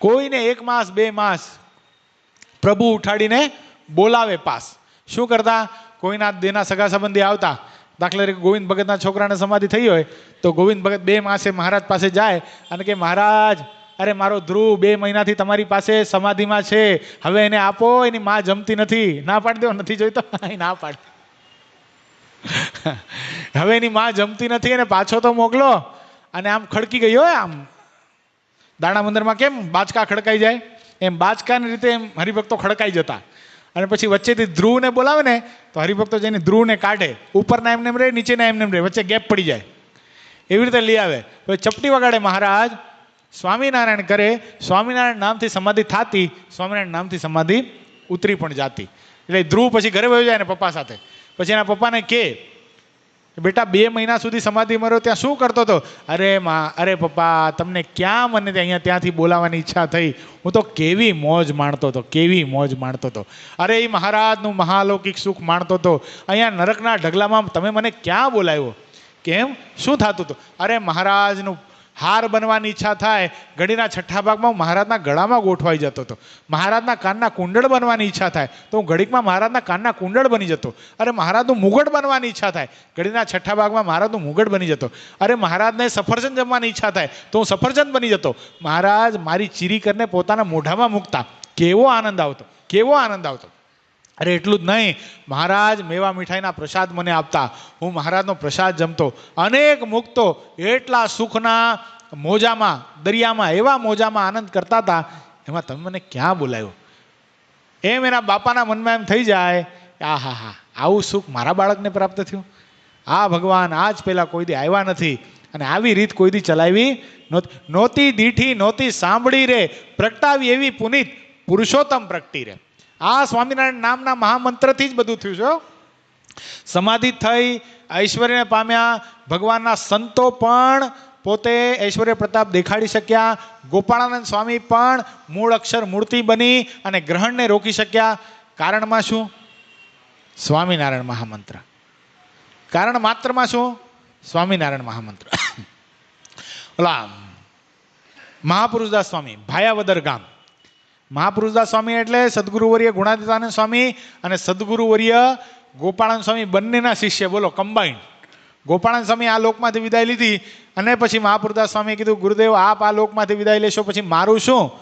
કોઈને 1 માસ 2 માસ પ્રભુ ઉઠાડીને બોલાવે પાસ. શું કરતા? કોઈના દેના સગા સંબંધી આવતા. દાખલા તરીકે ગોવિંદ ભગતના છોકરાને સમાધિ થઈ હોય તો ગોવિંદ ભગત 2 માસે મહારાજ પાસે જાય અને કે મહારાજ, અરે મારો ધ્રુવ 2 મહિનાથી તમારી પાસે સમાધિમાં છે, હવે એને આપો, એની માં જમતી નથી. ના પાડી દો, નથી જોઈતો, ના પાડ. હવે એની માં જમતી નથી અને પાછો તો મોકલો. અને આમ ખડકી ગઈ હોય, આમ દાણા મંદિરમાં કેમ બાચકા ખડકાઈ જાય એમ બાચકાની રીતે એમ હરિભક્તો ખડકાઈ જતા. અને પછી વચ્ચેથી ધ્રુવને બોલાવે ને તો હરિભક્તો જઈને ધ્રુવને કાઢે. ઉપરના એમને રહે, નીચેના એમને રહે, વચ્ચે ગેપ પડી જાય. એવી રીતે લઈ આવે. પછી ચપટી વગાડે મહારાજ, સ્વામિનારાયણ કરે. સ્વામિનારાયણ નામથી સમાધિ થાતી, સ્વામિનારાયણ નામથી સમાધિ ઉતરી પણ જાતી. એટલે ધ્રુવ પછી ઘરે વયો જાય ને પપ્પા સાથે. પછી એના પપ્પાને કે બેટા 2 મહિના સુધી સમાધિ મર્યો ત્યાં શું કરતો હતો? અરે પપ્પા, તમને ક્યાં મને અહીંયા ત્યાંથી બોલાવવાની ઈચ્છા થઈ? હું તો કેવી મોજ માણતો હતો, કેવી મોજ માણતો હતો. અરે એ મહારાજનું મહાલૌકિક સુખ માણતો હતો. અહીંયા નરકના ઢગલામાં તમે મને ક્યાં બોલાવ્યો? કેમ? શું થતું હતું? અરે મહારાજનું હાર બનવાની ઈચ્છા થાય, ઘડીના 6ઠ્ઠા ભાગમાં મહારાજના ગળામાં ગોઠવાઈ જતો હતો. મહારાજના કાનના કુંડળ બનવાની ઈચ્છા થાય તો હું ઘડીકમાં મહારાજના કાનના કુંડળ બની જતો. અરે મહારાજનું મુગટ બનવાની ઈચ્છા થાય, ઘડીના 6ઠ્ઠા ભાગમાં મહારાજનું મુગટ બની જતો. અરે મહારાજને સફરજન જમવાની ઈચ્છા થાય તો હું સફરજન બની જતો. મહારાજ મારી ચીરી કરીને પોતાના મોઢામાં મૂકતા. કેવો આનંદ આવતો, કેવો આનંદ આવતો. અરે એટલું જ નહીં, મહારાજ મેવા મીઠાઈના પ્રસાદ મને આપતા, હું મહારાજનો પ્રસાદ જમતો. અનેક મુક્તો એટલા સુખના મોજામાં, દરિયામાં, એવા મોજામાં આનંદ કરતા હતા. એમાં તમે મને ક્યાં બોલાવ્યો? એમ એના બાપાના મનમાં એમ થઈ જાય, આહા, આવું સુખ મારા બાળકને પ્રાપ્ત થયું. આ ભગવાન આજ પહેલાં કોઈ દી આવ્યા નથી અને આવી રીત કોઈ દી ચલાવી નહોતી દીઠી, નહોતી સાંભળી રે, પ્રગટાવી એવી પુનિત પુરુષોત્તમ પ્રગટી રે. આ સ્વામિનારાયણ નામના મહામંત્રથી જ બધું થયું છે. સમાધિ થઈ, ઐશ્વર્યને પામ્યા. ભગવાનના સંતો પણ પોતે ઐશ્વર્ય પ્રતાપ દેખાડી શક્યા. ગોપાળાનંદ સ્વામી પણ મૂળ અક્ષર મૂર્તિ બની અને ગ્રહણને રોકી શક્યા. કારણમાં શું? સ્વામિનારાયણ મહામંત્ર. કારણ માત્રમાં શું? સ્વામિનારાયણ મહામંત્ર. ઓલા મહાપુરુષદાસ સ્વામી, ભાયાવદર ગામ. મહાપુરુષદાસ સ્વામી એટલે સદગુરુવર્ય ગુણાતીતાનંદ સ્વામી અને સદગુરુવર્ય ગોપાળાનંદ સ્વામી બંનેના શિષ્ય. બોલો, કમ્બાઈન. ગોપાળાનંદ સ્વામી આ લોકમાંથી વિદાય લીધી અને પછી મહાપુરુષદાસ સ્વામીએ કીધું, ગુરુદેવ આપ આ લોકમાંથી વિદાય લેશો પછી મારું શું?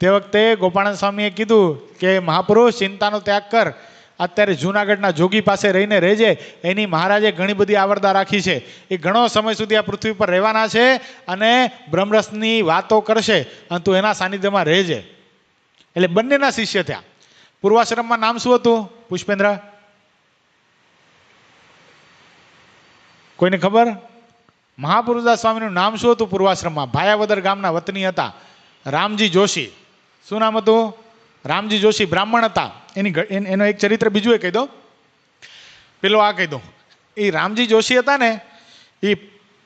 તે વખતે ગોપાળાનંદ સ્વામીએ કીધું કે મહાપુરુષ ચિંતાનો ત્યાગ કર, અત્યારે જૂનાગઢના જોગી પાસે રહીને રહેજે. એની મહારાજે ઘણી બધી આવરદા રાખી છે. એ ઘણો સમય સુધી આ પૃથ્વી પર રહેવાના છે અને બ્રહ્મરસની વાતો કરશે અને તું એના સાનિધ્યમાં રહેજે. એટલે બંનેના શિષ્ય થયા. પૂર્વાશ્રમમાં નામ શું હતું પુષ્પેન્દ્ર? કોઈને ખબર? મહાપુરુષદાસ સ્વામીનું નામ શું હતું પૂર્વાશ્રમમાં? ભાયાવદર ગામના વતની હતા રામજી જોશી. શું નામ હતું? રામજી જોશી. બ્રાહ્મણ હતા. એનો એક ચરિત્ર બીજું એ કહી દો, પેલો આ કહી દો. એ રામજી જોશી હતા ને, એ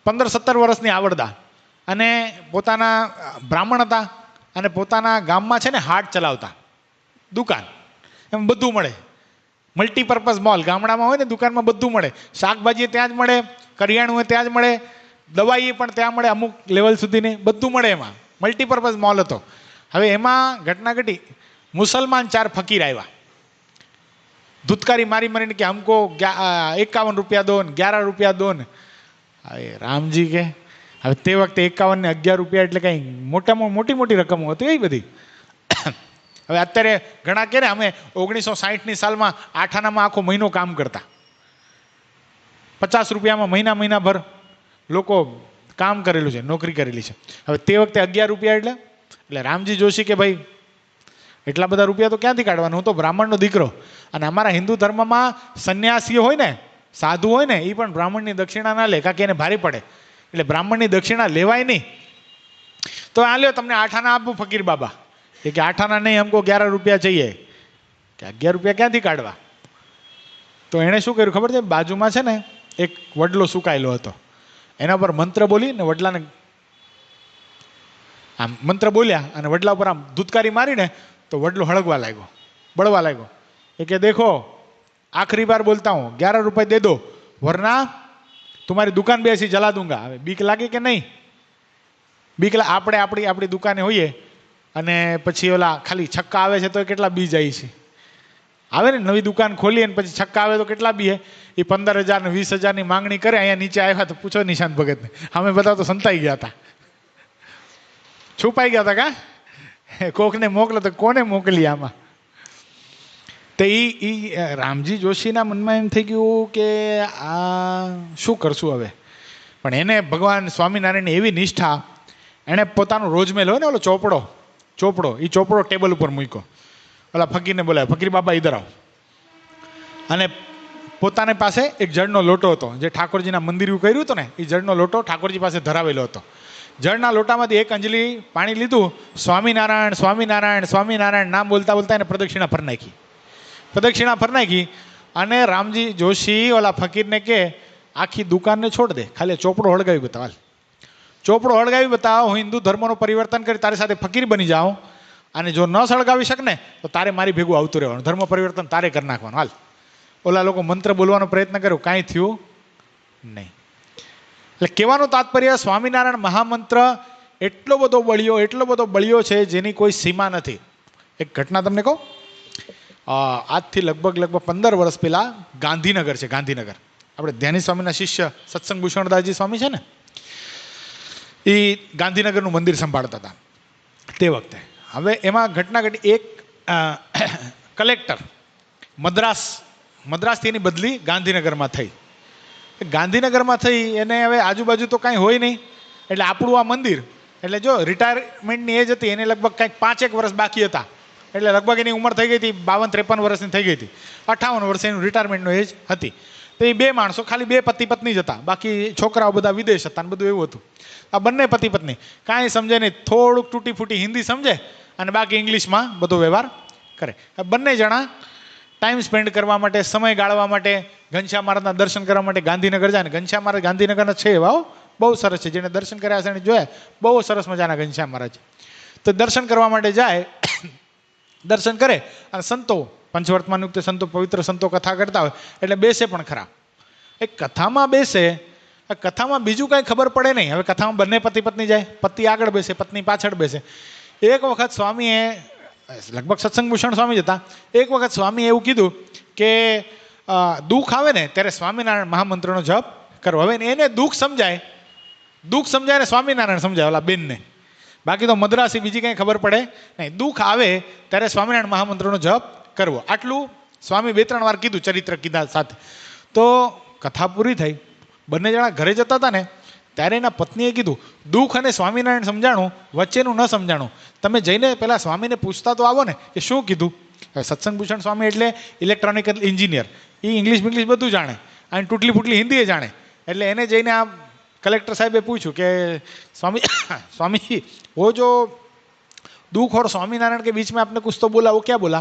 15-17 વર્ષની આવડતા અને પોતાના બ્રાહ્મણ હતા અને પોતાના ગામમાં છે ને હાટ ચલાવતા, દુકાન. એમ બધું મળે, મલ્ટીપર્પઝ મોલ. ગામડામાં હોય ને દુકાનમાં બધું મળે. શાકભાજી ત્યાં જ મળે, કરિયાણું ત્યાં જ મળે, દવાઈ પણ ત્યાં મળે, અમુક લેવલ સુધીની બધું મળે. એમાં મલ્ટીપર્પઝ મોલ હતો. હવે એમાં ઘટના ઘટી, મુસલમાન 4 ફકીર આવ્યા, ધૂતકારી મારી મારીને કે હમકો 51 રૂપિયા દો ને 11 રૂપિયા દો ને. હવે રામજી કે હવે તે વખતે 51 ને 11 રૂપિયા એટલે કંઈ મોટી મોટી રકમો હતી એ બધી. હવે અત્યારે ઘણા કે ને અમે 1960ની સાલમાં 8 આનામાં આખો મહિનો કામ કરતા, 50 રૂપિયામાં મહિનાભર લોકો કામ કરેલું છે, નોકરી કરેલી છે. હવે તે વખતે 11 રૂપિયા એટલે રામજી જોશી કે ભાઈ એટલા બધા રૂપિયા તો ક્યાંથી કાઢવાના? હું તો બ્રાહ્મણનો દીકરો અને અમારા હિન્દુ ધર્મમાં સંન્યાસીઓ હોય ને, સાધુ હોય ને, એ પણ બ્રાહ્મણની દક્ષિણા ના લે, કારણ કે એને ભારી પડે. એટલે બ્રાહ્મણની દક્ષિણા લેવાય નહીં. તો આ લ્યો તમને 8 આના આપું ફકીર બાબા. એ કે 8 આના નહીં, હમકો 11 રૂપિયા चाहिए. કે 11 રૂપિયા ક્યાંથી કાઢવા? તો એણે શું કર્યું ખબર છે? બાજુમાં છે ને એક વડલો સુકાયેલો હતો, એના પર મંત્ર બોલી ને વડલાને આમ મંત્ર બોલ્યા અને વડલા ઉપર આમ ધૂતકારી મારીને તો વડલો હળગવા લાગ્યો, બળવા લાગ્યો. એ કે દેખો આખરી બાર બોલતા હું, 11 રૂપિયા દે દો વરના तुम्हारी दुकान भी ऐसी जला दूंगा. હવે બીક લાગે કે નહીં? બીક આપણે આપણી દુકાને હોઈએ અને પછી ઓલા ખાલી છક્કા આવે છે તો કેટલા બી જાય છે. આવે ને નવી દુકાન ખોલી અને પછી છક્કા આવે તો કેટલા બીએ? એ 15,000 ને 20,000ની માંગણી કરે. અહીંયા નીચે આવ્યા તો પૂછો નિશાંત ભગતને, અમે બધા તો સંતાઈ ગયા હતા, છુપાઈ ગયા હતા. કા કોકને મોકલો તો કોને મોકલી આમાં? તો એ રામજી જોશીના મનમાં એમ થઈ ગયું કે આ શું કરશું હવે? પણ એને ભગવાન સ્વામિનારાયણની એવી નિષ્ઠા, એણે પોતાનો રોજમેલ હોય ને ઓલો ચોપડો એ ચોપડો ટેબલ ઉપર મૂક્યો. ઓલા ફકીરને બોલાવ્યો, ફકીર બાબા ઈધર આવો. અને પોતાની પાસે એક જળનો લોટો હતો, જે ઠાકોરજીના મંદિર કર્યું હતું ને, એ જળનો લોટો ઠાકોરજી પાસે ધરાવેલો હતો. જળના લોટામાંથી એક અંજલી પાણી લીધું, સ્વામિનારાયણ સ્વામિનારાયણ સ્વામિનારાયણ નામ બોલતા બોલતા એને પ્રદક્ષિણા ફર નાખી. અને રામજી જોશી ઓલા ફકીરને કે આખી દુકાનને છોડ દે, ખાલી ચોપડો હળગાવી બતાવ. ચોપડો હળગાવી બતાવ, હું હિન્દુ ધર્મનું પરિવર્તન કરી તારી સાથે ફકીર બની જાઉં, અને જો ન સળગાવી શક ને તો તારે મારી ભેગું આવતું રહેવાનું, ધર્મ પરિવર્તન તારે કરી નાખવાનું. હાલ. ઓલા લોકો મંત્ર બોલવાનો પ્રયત્ન કર્યો, કાંઈ થયું નહીં. એટલે કહેવાનું તાત્પર્ય, સ્વામિનારાયણ મહામંત્ર એટલો બધો બળ્યો છે જેની કોઈ સીમા નથી. એક ઘટના તમને કહું. આજથી લગભગ 15 વર્ષ પહેલાં ગાંધીનગર છે, ગાંધીનગર આપણે ધ્યાની સ્વામીના શિષ્ય સત્સંગ ભૂષણદાસજી સ્વામી છે ને, એ ગાંધીનગરનું મંદિર સંભાળતા હતા તે વખતે. હવે એમાં ઘટના ઘટી, એક કલેક્ટર મદ્રાસથી એની બદલી ગાંધીનગરમાં થઈ. ગાંધીનગરમાં થઈ એને હવે આજુબાજુ તો કાંઈ હોય નહીં, એટલે આપણું આ મંદિર, એટલે જો રિટાયરમેન્ટની એજ હતી એને લગભગ કાંઈક 5-1 વર્ષ બાકી હતા, એટલે લગભગ એની ઉંમર થઈ ગઈ હતી 52-53 વર્ષની થઈ ગઈ હતી. 58 વર્ષ એનું રિટાયરમેન્ટનો એજ હતી. તો એ 2 માણસો, ખાલી 2 પતિ પત્ની જ હતા, બાકી છોકરાઓ બધા વિદેશ હતા ને બધું એવું હતું. આ બંને પતિ પત્ની કાંઈ સમજે નહીં, થોડુંક તૂટી ફૂટી હિન્દી સમજે અને બાકી ઇંગ્લિશમાં બધો વ્યવહાર કરે. બંને જણા ટાઈમ સ્પેન્ડ કરવા માટે, સમય ગાળવા માટે, ઘનશ્યામ મહારાજના દર્શન કરવા માટે ગાંધીનગર જાય. ને ઘનશ્યામ મહારાજ ગાંધીનગરના છે એવા, બહુ સરસ છે, જેને દર્શન કર્યા હશે એને જોયા, બહુ સરસ મજાના ઘનશ્યામ મહારાજ. તો દર્શન કરવા માટે જાય, દર્શન કરે અને સંતો પંચવર્તમાનયુક્ત સંતો, પવિત્ર સંતો કથા કરતા હોય એટલે બેસે પણ ખરા. એ કથામાં બેસે, આ કથામાં બીજું કાંઈ ખબર પડે નહીં. હવે કથામાં બંને પતિ પત્ની જાય, પતિ આગળ બેસે, પત્ની પાછળ બેસે. એક વખત સ્વામીએ, લગભગ સત્સંગભૂષણ સ્વામી જ હતા, એક વખત સ્વામીએ એવું કીધું કે દુઃખ આવે ને ત્યારે સ્વામિનારાયણ મહામંત્રનો જપ કરવો. હવે એને દુઃખ સમજાય ને સ્વામિનારાયણ સમજાય ઓલા બેનને, બાકી તો મદ્રાસી બીજી કંઈ ખબર પડે નહીં. દુઃખ આવે ત્યારે સ્વામિનારાયણ મહામંત્રનો જપ કરવો, આટલું સ્વામી 2-3 વાર કીધું ચરિત્ર કીધા સાથે. તો કથા પૂરી થઈ, બંને જણા ઘરે જતા હતા ને ત્યારે એના પત્નીએ કીધું, દુઃખ અને સ્વામિનારાયણ સમજાણું, વચ્ચેનું ન સમજાણું. તમે જઈને પહેલાં સ્વામીને પૂછતા તો આવો ને કે શું કીધું. સત્સંગભૂષણ સ્વામી એટલે ઇલેક્ટ્રોનિકલ એન્જિનિયર, એ ઇંગ્લિશ બધું જાણે અને તૂટલી ફૂટલી હિન્દી એ જાણે. એટલે એને જઈને આ कलेक्टर साहब पूछू कि स्वामी वो जो दुख और स्वामीनारायण के बीच में आपने कुछ तो बोला, वो क्या बोला?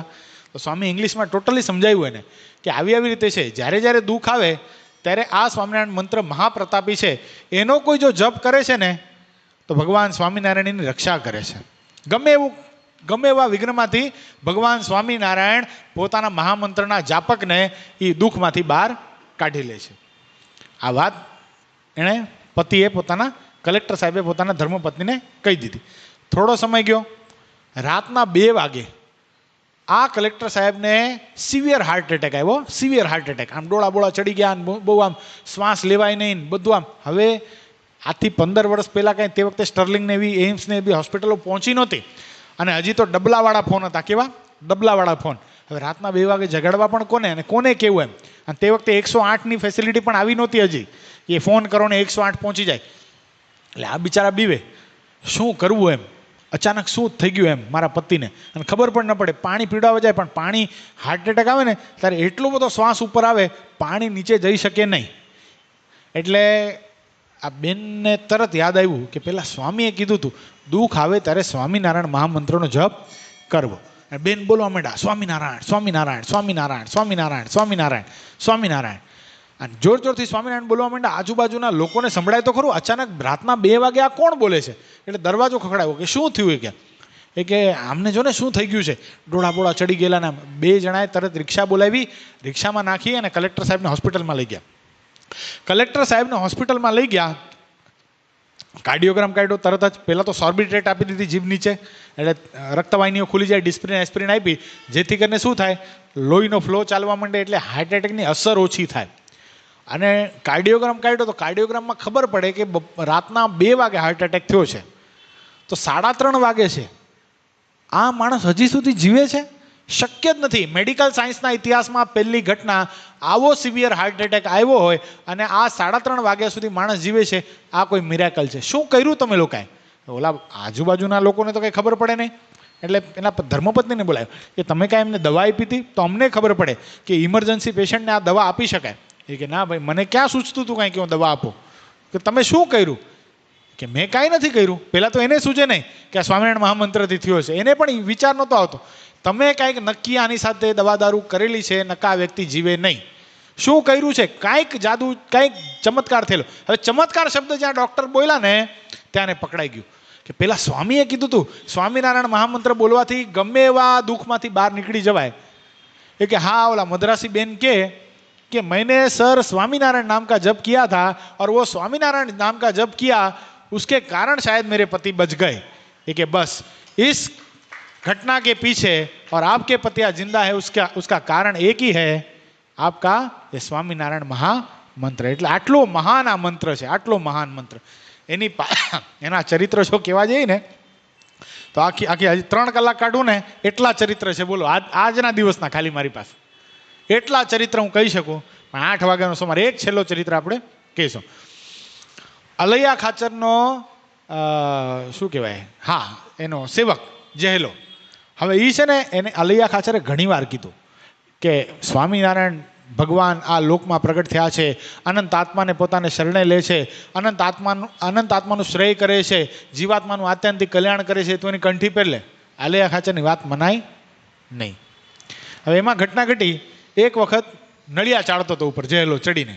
तो स्वामी इंग्लिश में टोटली समझाव्યું એને કે આવી રીતે છે, જ્યારે જ્યારે દુઃખ આવે ત્યારે આ સ્વામિનારાયણ મંત્ર મહાપ્રતાપી છે, એનો કોઈ જો જપ કરે છે ને તો ભગવાન સ્વામિનારાયણ એની રક્ષા કરે છે. ગમે એવા વિઘ્નમાંથી ભગવાન સ્વામિનારાયણ પોતાના મહામંત્રના જાપકને એ દુઃખમાંથી બહાર કાઢી લે છે. આ વાત એણે પતિએ પોતાના કલેક્ટર સાહેબે પોતાના ધર્મપત્નીને કહી દીધી. થોડો સમય ગયો, રાતના 2 વાગે આ કલેક્ટર સાહેબને સિવિયર હાર્ટ એટેક આવ્યો. સિવિયર હાર્ટ એટેક, આમ ડોળા બોળા ચડી ગયા, બહુ આમ શ્વાસ લેવાય નહીં, બધું આમ. હવે આજથી 15 વર્ષ પહેલાં કાંઈ તે વખતે સ્ટર્લિંગને એવી એમ્સને એવી હોસ્પિટલો પહોંચી નહોતી, અને હજી તો ડબલાવાળા ફોન હતા. કેવા ડબલાવાળા ફોન. હવે રાતના 2 વાગે જગાડવા પણ કોને અને કોને કેવું એમ. અને તે વખતે 108ની ફેસિલિટી પણ આવી નહોતી હજી, એ ફોન કરો ને 108 પહોંચી જાય. એટલે આ બિચારા બીવે, શું કરવું એમ. અચાનક શું થઈ ગયું એમ મારા પતિને, અને ખબર પણ ન પડે. પાણી પીવડાવવા જાય પણ પાણી, હાર્ટ એટેક આવે ને ત્યારે એટલો બધો શ્વાસ ઉપર આવે, પાણી નીચે જઈ શકે નહીં. એટલે આ બેનને તરત યાદ આવ્યું કે પેલા સ્વામીએ કીધું હતું દુઃખ આવે ત્યારે સ્વામિનારાયણ મહામંત્રનો જપ કરવો. બેન બોલવા માંડ્યા, સ્વામિનારાયણ સ્વામિનારાયણ સ્વામિનારાયણ સ્વામિનારાયણ સ્વામિનારાયણ સ્વામિનારાયણ. અને જોર જોરથી સ્વામિનારાયણ બોલવા માંડ્યા. આજુબાજુના લોકોને સંભળાય તો ખરું. અચાનક રાતના 2 વાગે આ કોણ બોલે છે? એટલે દરવાજો ખખડાવ્યો કે શું થયું? કે આમને જો ને શું થઈ ગયું છે, ડોળા બોળા ચડી ગયેલા ને. 2 જણાએ તરત રિક્ષા બોલાવી, રિક્ષામાં નાખી અને કલેક્ટર સાહેબને હોસ્પિટલમાં લઈ ગયા. કલેક્ટર સાહેબને હોસ્પિટલમાં લઈ ગયા, કાર્ડિયોગ્રામ કાઢ્યો તરત જ. પહેલાં તો સોર્બિટ્રેટ આપી દીધી જીભ નીચે, એટલે રક્તવાહિનીઓ ખુલી જાય. ડિસ્પ્રિન એસ્પ્રિન આપી, જેથી કરીને શું થાય, લોહીનો ફ્લો ચાલવા માંડે, એટલે હાર્ટ એટેકની અસર ઓછી થાય. અને કાર્ડિયોગ્રામ કાઢ્યો તો કાર્ડિયોગ્રામમાં ખબર પડે કે રાતના 2 વાગે હાર્ટ એટેક થયો છે, તો 3:30 વાગે છે. આ માણસ હજી સુધી જીવે છે? શક્ય જ નથી. મેડિકલ સાયન્સના ઇતિહાસમાં પહેલી ઘટના, આવો સિવિયર હાર્ટ એટેક આવ્યો હોય અને આ 3:30 વાગ્યા સુધી માણસ જીવે છે, આ કોઈ મિરેકલ છે. શું કર્યું તમે લોકોએ? ઓલા આજુબાજુના લોકોને તો કંઈ ખબર પડે નહીં. એટલે એના ધર્મપત્નીને બોલાવ્યો કે તમે કાંઈ એમને દવા આપી હતી? તો અમને ખબર પડે કે ઇમરજન્સી પેશન્ટને આ દવા આપી શકાય. એ કે ના ભાઈ, મને ક્યાં સૂચતું હતું કાંઈ કે હું દવા આપું. કે તમે શું કર્યું? કે મેં કાંઈ નથી કર્યું. પહેલાં તો એને સૂચે નહીં કે આ સ્વામિનારાયણ મહામંત્રથી થયો છે, એને પણ વિચાર નહોતો આવતો. તમે કાંઈક નક્કી આની સાથે દવા દારૂ કરેલી છે, નકા વ્યક્તિ જીવે નહીં. શું કર્યું છે? કાંઈક જાદુ, કાંઈક ચમત્કાર થયેલો. હવે ચમત્કાર શબ્દ જ્યાં ડૉક્ટર બોલ્યા ને ત્યાં પકડાઈ ગયું કે પેલા સ્વામીએ કીધું હતું સ્વામિનારાયણ મહામંત્ર બોલવાથી ગમે એવા દુઃખમાંથી બહાર નીકળી જવાય. એ કે હા, ઓલા મદ્રાસી બેન कि मैंने सर स्वामीनारायण नाम का जप किया था और वो स्वामीनारायण नाम का जप किया, उसके कारण शायद मेरे पति बच गए. ये कि बस इस घटना के पीछे और आपके पति आज जिंदा है, उसका कारण एक ही है, आपका ये स्वामीनारायण महामंत्र. એટલે આટલો મહાન આ મંત્ર છે, આટલો મહાન મંત્ર. એના ચરિત્ર જો કહેવા જઈએ ને તો આખી હજી 3 કલાક કાઢું ને એટલા ચરિત્ર છે. બોલો, આજના દિવસના ખાલી મારી પાસે એટલા ચરિત્ર હું કહી શકું. પણ 8 વાગ્યાનો સમાર એક છેલ્લો ચરિત્ર આપણે કહીશું. અલૈયા ખાચરનો શું કહેવાય, હા, એનો સેવક જહેલો. હવે એ છે ને, એને અલૈયા ખાચરે ઘણી વાર કીધું કે સ્વામિનારાયણ ભગવાન આ લોકમાં પ્રગટ થયા છે, અનંત આત્માને પોતાને શરણે લે છે, અનંત આત્માનું શ્રેય કરે છે, જીવાત્માનું આત્યંતિક કલ્યાણ કરે છે, તો એની કંઠી પહેરલે. અલૈયા ખાચરની વાત મનાય નહીં. હવે એમાં ઘટના ઘટી. એક વખત નળિયા ચાળતો હતો ઉપર, જહેલો ચડીને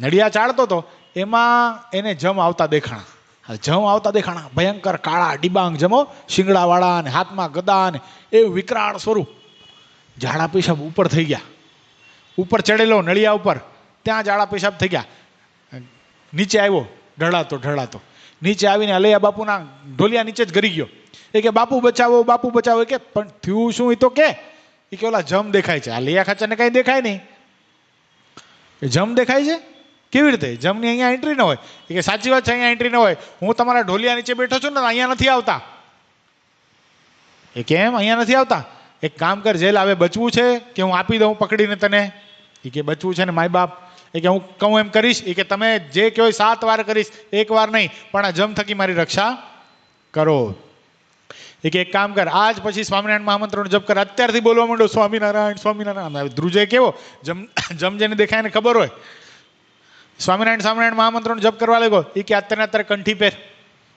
નળિયા ચાળતો હતો. એમાં એને જમ આવતા દેખાણા. ભયંકર કાળા ડિબાંગ જમો, શિંગડાવાળા ને હાથમાં ગદા ને એવું વિકરાળ સ્વરૂપ. ઝાડા પેશાબ ઉપર થઈ ગયા, ઉપર ચડેલો નળિયા ઉપર, ત્યાં ઝાડા પેશાબ થઈ ગયા. નીચે આવ્યો ઢળાતો નીચે આવીને અલૈયા બાપુના ઢોલિયા નીચે જ ગરી ગયો. એ કે બાપુ બચાવો, બાપુ બચાવો. એ કે પણ થયું શું? એ તો કે ઓલા જમ દેખાય છે. અલૈયા ખાચરને કઈ દેખાય નહીં. જમ દેખાય છે? કેવી રીતે? જમની અહીંયા એન્ટ્રી ન હોય. એ કે સાચી વાત છે, અહીંયા એન્ટ્રી ન હોય. હું તમારા ઢોલિયા નીચે બેઠો છું ને, અહીંયા નથી આવતા. એ કેમ અહીંયા નથી આવતા? એક કામ કર, જેલ આવે બચવું છે કે હું આપી દઉં પકડીને તને? એ કે બચવું છે ને માય બાપ. એ કે હું કહું એમ કરીશ? એ કે તમે જે કહો 7 વાર કરીશ, 1 વાર નહીં. પણ આ જમ થકી મારી રક્ષા કરો. એ કે એક કામ કર, આજ પછી સ્વામિનારાયણ મહામંત્રનો જપ કર. અત્યારથી બોલવા માંડો સ્વામિનારાયણ સ્વામિનારાયણ. ધ્રુજે કેવો જમ જેને દેખાય ને ખબર હોય, સ્વામિનારાયણ મહામંત્રનો જપ કરવા લાગ્યો. એ કે અત્યારે કંઠી પહેર.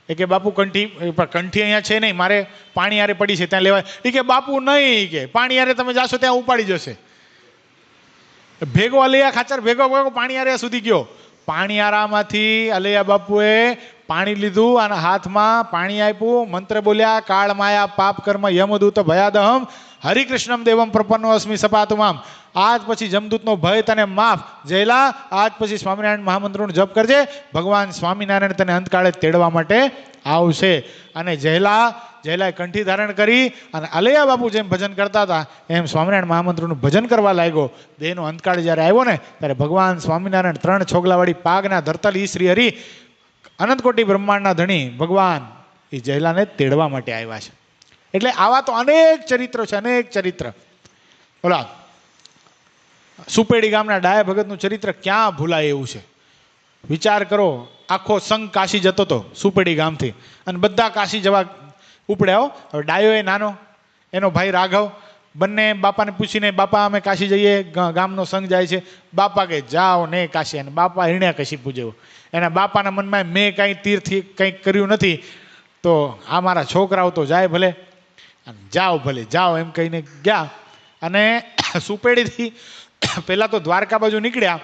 એ કે બાપુ કંઠી અહીંયા છે નહીં, મારે પાણી યારે પડી છે ત્યાં લેવાય. એ કે બાપુ નહીં, કે પાણી યારે તમે જાશો ત્યાં ઉપાડી જશે. ભેગો અલૈયા ખાચર ભેગો પાણી યારે સુધી ગયો. પાણી આરામાંથી અલૈયા બાપુએ પાણી લીધું અને હાથમાં પાણી આપ્યું, મંત્ર બોલ્યા, કાળ માયા પાપ કર્મ યમદૂત ભયાદહમ હરિકૃષ્ણમ દેવમ પ્રપન્નો અસ્મિ સપાતુમામ. આજ પછી જમદૂતનો ભય તને માફ. જયલા, આજ પછી સ્વામિનારાયણ મહામંત્રનો જપ કરજે. ભગવાન સ્વામિનારાયણ તને અંતકાળે તેડવા માટે આવશે. અને જયલાએ કંઠી ધારણ કરી અને અલૈયા બાપુ જેમ ભજન કરતા હતા એમ સ્વામિનારાયણ મહામંત્રનું ભજન કરવા લાગ્યો. દેહનો અંતકાળ જ્યારે આવ્યો ને ત્યારે ભગવાન સ્વામિનારાયણ 3 છોગલાવાળી પાગના ધરતલ ઈ શ્રી હરિ અનંતકોટી બ્રહ્માંડના ધણી ભગવાન એ જયલાને તેડવા માટે આવ્યા છે. એટલે આવા તો અનેક ચરિત્રો છે, અનેક ચરિત્ર. ઓલા સુપેડી ગામના ડાયા ભગતનું ચરિત્ર ક્યાં ભૂલાય એવું છે. વિચાર કરો, આખો સંઘ કાશી જતો હતો સુપેડી ગામથી અને બધા કાશી જવા ઉપડ્યા. હવે ડાયો એ નાનો, એનો ભાઈ રાઘવ, બંને બાપાને પૂછીને બાપા અમે કાશી જઈએ, ગામનો સંઘ જાય છે. બાપા કે જાઓ ને કાશી. અને બાપા હિણ્યા કશી પૂજ્યો. એના બાપાના મનમાં મેં કાંઈ તીર્થ કંઈક કર્યું નથી, તો આ મારા છોકરાઓ તો જાય ભલે, જાઓ ભલે જાઓ એમ કહીને ગયા. અને સુપેડીથી પહેલાં તો દ્વારકા બાજુ નીકળ્યા.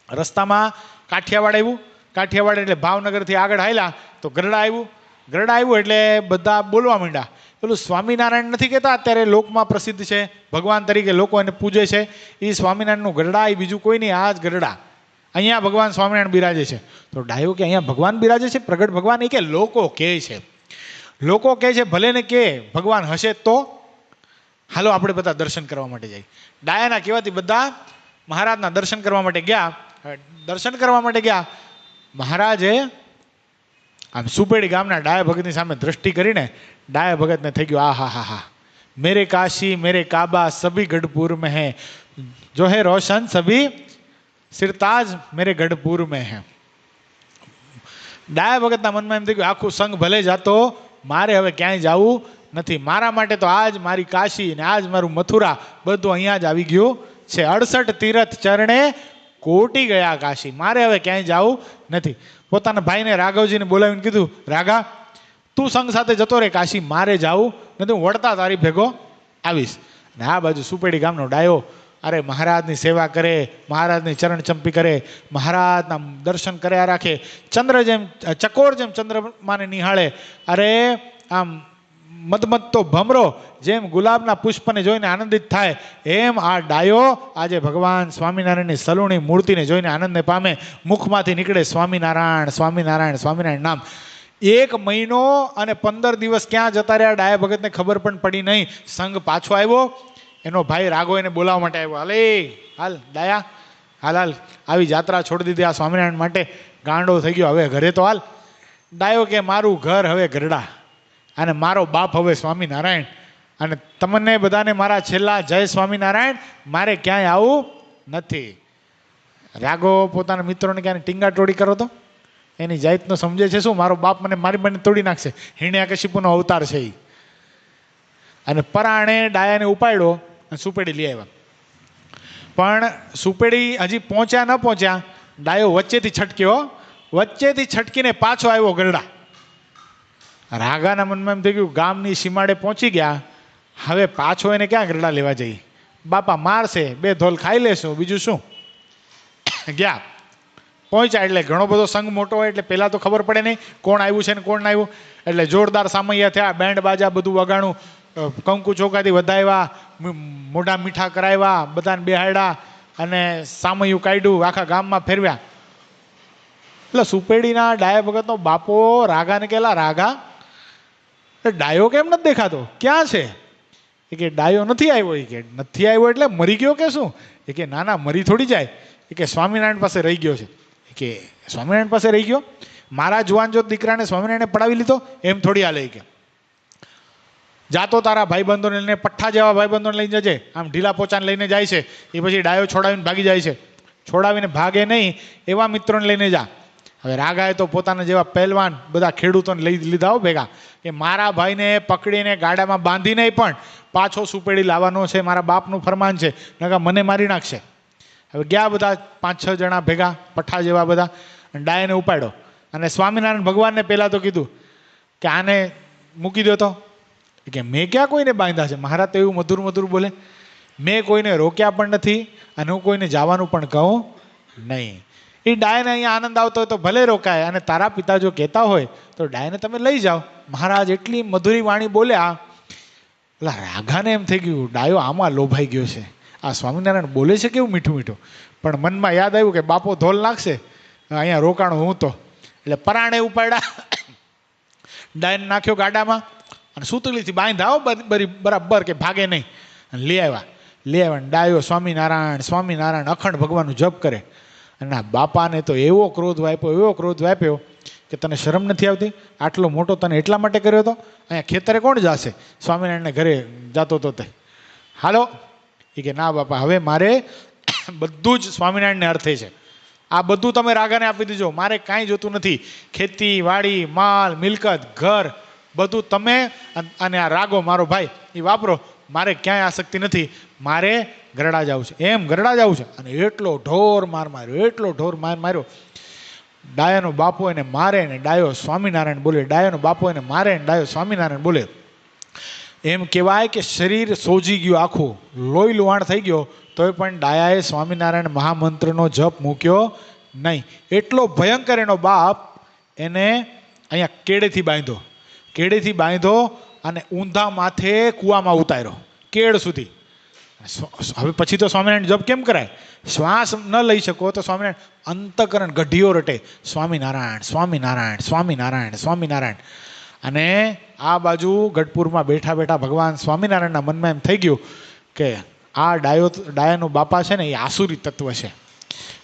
રસ્તામાં કાઠિયાવાડ આવ્યું. કાઠિયાવાડ એટલે ભાવનગરથી આગળ હાલ્યા તો ગરડા આવ્યું. ગરડા આવ્યું એટલે બધા બોલવા માંડ્યા, પેલું સ્વામિનારાયણ નથી કહેતા અત્યારે લોકમાં પ્રસિદ્ધ છે, ભગવાન તરીકે લોકો એને પૂજે છે, એ સ્વામિનારાયણનું ગરડા, એ બીજું કોઈ નહીં, આ જ ગરડા. અહીંયા ભગવાન સ્વામિનારાયણ બિરાજે છે. તો ડાયો કે અહીંયા ભગવાન બિરાજે છે, પ્રગટ ભગવાન? એ કે લોકો કહે છે, લોકો કહે છે, ભલે ને કે ભગવાન હશે તો હાલો આપણે બધા દર્શન કરવા માટે જાય. ડાયાના કહેવાથી બધા મહારાજના દર્શન કરવા માટે ગયા. દર્શન કરવા માટે ગયા. મહારાજે આમ સુપેડી ગામના ડાયા ભગતની સામે દ્રષ્ટિ કરીને ડાયા ભગતને થઈ ગયું, આ હા હા હા, મેરે કાશી મેરે કાબા સભી ગઢપુર મેં હૈ, જો હે રોશન સભી સિરતાજ મેરે ગઢપુર મેં હૈ. ડાયા ભગતના મનમાં એમ થઈ ગયું, આખું સંઘ ભલે જાતો, મારે હવે ક્યાંય જવું નથી. મારા માટે તો આજ મારી કાશી ને આજ મારું મથુરા બધું અહીંયા જ આવી ગયું છે. 68 તીરથ ચરણે કોટી ગયા કાશી. મારે હવે ક્યાંય જવું નથી. પોતાના ભાઈને રાઘવજીને બોલાવીને કીધું, રાઘા તું સંઘ સાથે જતો રહે કાશી, મારે જવું નથી, હું વળતા તારી ભેગો આવીશ. ને આ બાજુ સુપેડી ગામનો ડાયો અરે મહારાજની સેવા કરે, મહારાજની ચરણ ચંપી કરે, મહારાજના દર્શન કર્યા રાખે, ચંદ્ર જેમ ચકોર જેમ ચંદ્રમાને નિહાળે, અરે આમ મદમદતો ભમરો જેમ ગુલાબના પુષ્પને જોઈને આનંદિત થાય એમ આ ડાયો આજે ભગવાન સ્વામિનારાયણની સલુણી મૂર્તિને જોઈને આનંદને પામે. મુખમાંથી નીકળે સ્વામિનારાયણ સ્વામિનારાયણ સ્વામિનારાયણ નામ. 1 મહિનો અને 15 દિવસ ક્યાં જતા રહ્યા ડાયા ભગતને ખબર પણ પડી નહીં. સંઘ પાછો આવ્યો. એનો ભાઈ રાઘો એને બોલાવવા માટે આવ્યો, હાલે હાલ ડાયા, હાલ હાલ આવી જાત્રા છોડી દીધી આ સ્વામિનારાયણ માટે, ગાંડો થઈ ગયો, હવે ઘરે તો હાલ. ડાયો કે મારું ઘર હવે ગરડા અને મારો બાપ હવે સ્વામિનારાયણ, અને તમને બધાને મારા છેલ્લા જય સ્વામિનારાયણ, મારે ક્યાંય આવું નથી. રાઘો પોતાના મિત્રોને ક્યાંય ટીંગાટોળી કરો તો એની જાતનો સમજે છે શું, મારો બાપ મને મારી મને તોડી નાખશે, હિરણ્યકશિપુનો અવતાર છે એ. અને પરાણે ડાયાને ઉપાડ્યો અને સુપેડી લઈ આવ્યા. પણ સુપેડી હજી પહોંચ્યા ન પહોંચ્યા, ડાયો વચ્ચેથી છટક્યો, વચ્ચેથી છટકીને પાછો આવ્યો ગરડા. રાઘાના મનમાં એમ થઈ ગયું, ગામની સીમાડે પહોંચી ગયા, હવે પાછો એને ક્યાં ગરડા લેવા જઈએ, બાપા મારશે, 2 ધોલ ખાઈ લેશું, બીજું શું. ગયા પહોંચ્યા એટલે ઘણો બધો સંઘ મોટો હોય એટલે પહેલાં તો ખબર પડે નહીં કોણ આવ્યું છે ને કોણ ના આવ્યું. એટલે જોરદાર સામૈયા થયા, બેન્ડ બાજા બધું વગાણું, કંકુ ચોખાથી વધાવ્યા, મોઢા મીઠા કરાવ્યા, બધાને બેહાડ્યા અને સામયું કાઢ્યું, આખા ગામમાં ફેરવ્યા. એટલે સુપેડીના ડાયા ભગતનો બાપો રાગાને કહેલા, રાગા ડાયો કેમ નથી દેખાતો, ક્યાં છે? એ કે ડાયો નથી આવ્યો. એ કે નથી આવ્યો એટલે મરી ગયો કે શું? એ કે ના ના, મરી થોડી જાય. એ કે સ્વામિનારાયણ પાસે રહી ગયો છે. એ કે સ્વામિનારાયણ પાસે રહી ગયો? મારા જુવાન જો દીકરાને સ્વામિનારાયણે પડાવી લીધો એમ થોડી હાલે. કે જાતો તારા ભાઈબંધોને લઈને, પઠ્ઠા જેવા ભાઈબંધોને લઈને જજે. આમ ઢીલા પોચાને લઈને જાય છે, એ પછી ડાયો છોડાવીને ભાગી જાય છે. છોડાવીને ભાગે નહીં એવા મિત્રોને લઈને જા. હવે રાગાએ તો પોતાના જેવા પહેલવાન બધા ખેડૂતોને લઈ લીધા હો ભેગા, કે મારા ભાઈને પકડીને ગાડામાં બાંધીને પણ પાછો સુપેડી લાવવાનો છે, મારા બાપનું ફરમાન છે, નકા મને મારી નાખશે. હવે ગયા બધા 5-6 જણા ભેગા, પઠ્ઠા જેવા બધા, ડાયને ઉપાડ્યો. અને સ્વામિનારાયણ ભગવાનને પહેલાં તો કીધું કે આને મૂકી દો. તો કે મેં ક્યાં કોઈને બાંધ્યા છે? મહારાજ તો એવું મધુર મધુર બોલે, મેં કોઈને રોક્યા પણ નથી અને હું કોઈને જવાનું પણ કહું નહીં. એ ડાયને અહીંયા આનંદ આવતો હોય તો ભલે રોકાય, અને તારા પિતા જો કહેતા હોય તો ડાયને તમે લઈ જાઓ. મહારાજ એટલી મધુરી વાણી બોલ્યા, એટલે રાગાને એમ થઈ ગયું ડાયો આમાં લોભાઈ ગયો છે, આ સ્વામિનારાયણ બોલે છે કેવું મીઠું મીઠું. પણ મનમાં યાદ આવ્યું કે બાપો ધોલ નાખશે, અહીંયા રોકાણું હું તો. એટલે પરાણે ઉપાડ્યા, ડાયને નાખ્યો ગાડામાં અને સુતળીથી બાંધ્યા બરાબર, કે ભાગે નહીં. અને લઈ આવ્યા. ડાયો સ્વામિનારાયણ સ્વામિનારાયણ અખંડ ભગવાનનું જપ કરે. અને બાપાને તો એવો ક્રોધ વાપ્યો કે તને શરમ નથી આવતી? આટલો મોટો તને એટલા માટે કર્યો હતો? અહીંયા ખેતરે કોણ જશે? સ્વામિનારાયણને ઘરે જતો તો તે હાલો. એ કે ના બાપા, હવે મારે બધું જ સ્વામિનારાયણને અર્થે છે. આ બધું તમે રાગાને આપી દીજો, મારે કાંઈ જોતું નથી. ખેતી વાડી, માલ મિલકત, ઘર બધું તમે અને આ રાગો મારો ભાઈ એ વાપરો, મારે ક્યાંય આસક્તિ નથી. મારે ગરડા જવું છે. એમ ગરડા જવું છે? અને એટલો ઢોર માર માર્યો. ડાયાનો બાપો એને મારે ને ડાયો સ્વામિનારાયણ બોલે. ડાયાનો બાપો એને મારે ને ડાયો સ્વામિનારાયણ બોલે. એમ કહેવાય કે શરીર સોજી ગયું, આખું લોહી લુહાણ થઈ ગયો, તોય પણ ડાયાએ સ્વામિનારાયણ મહામંત્રનો જપ મૂક્યો નહીં. એટલો ભયંકર એનો બાપ એને અહીંયા કેડેથી બાંધ્યો અને ઊંધા માથે કૂવામાં ઉતાર્યો, કેડ સુધી. હવે પછી તો સ્વામિનારાયણ જપ કેમ કરાય? શ્વાસ ન લઈ શકો તો સ્વામિનારાયણ અંતકરણ ગઢીઓ રટે, સ્વામિનારાયણ સ્વામિનારાયણ સ્વામિનારાયણ સ્વામિનારાયણ. અને આ બાજુ ગઢપુરમાં બેઠા બેઠા ભગવાન સ્વામિનારાયણના મનમાં એમ થઈ ગયું કે આ ડાયાનો બાપા છે ને એ આસુરી તત્વ છે.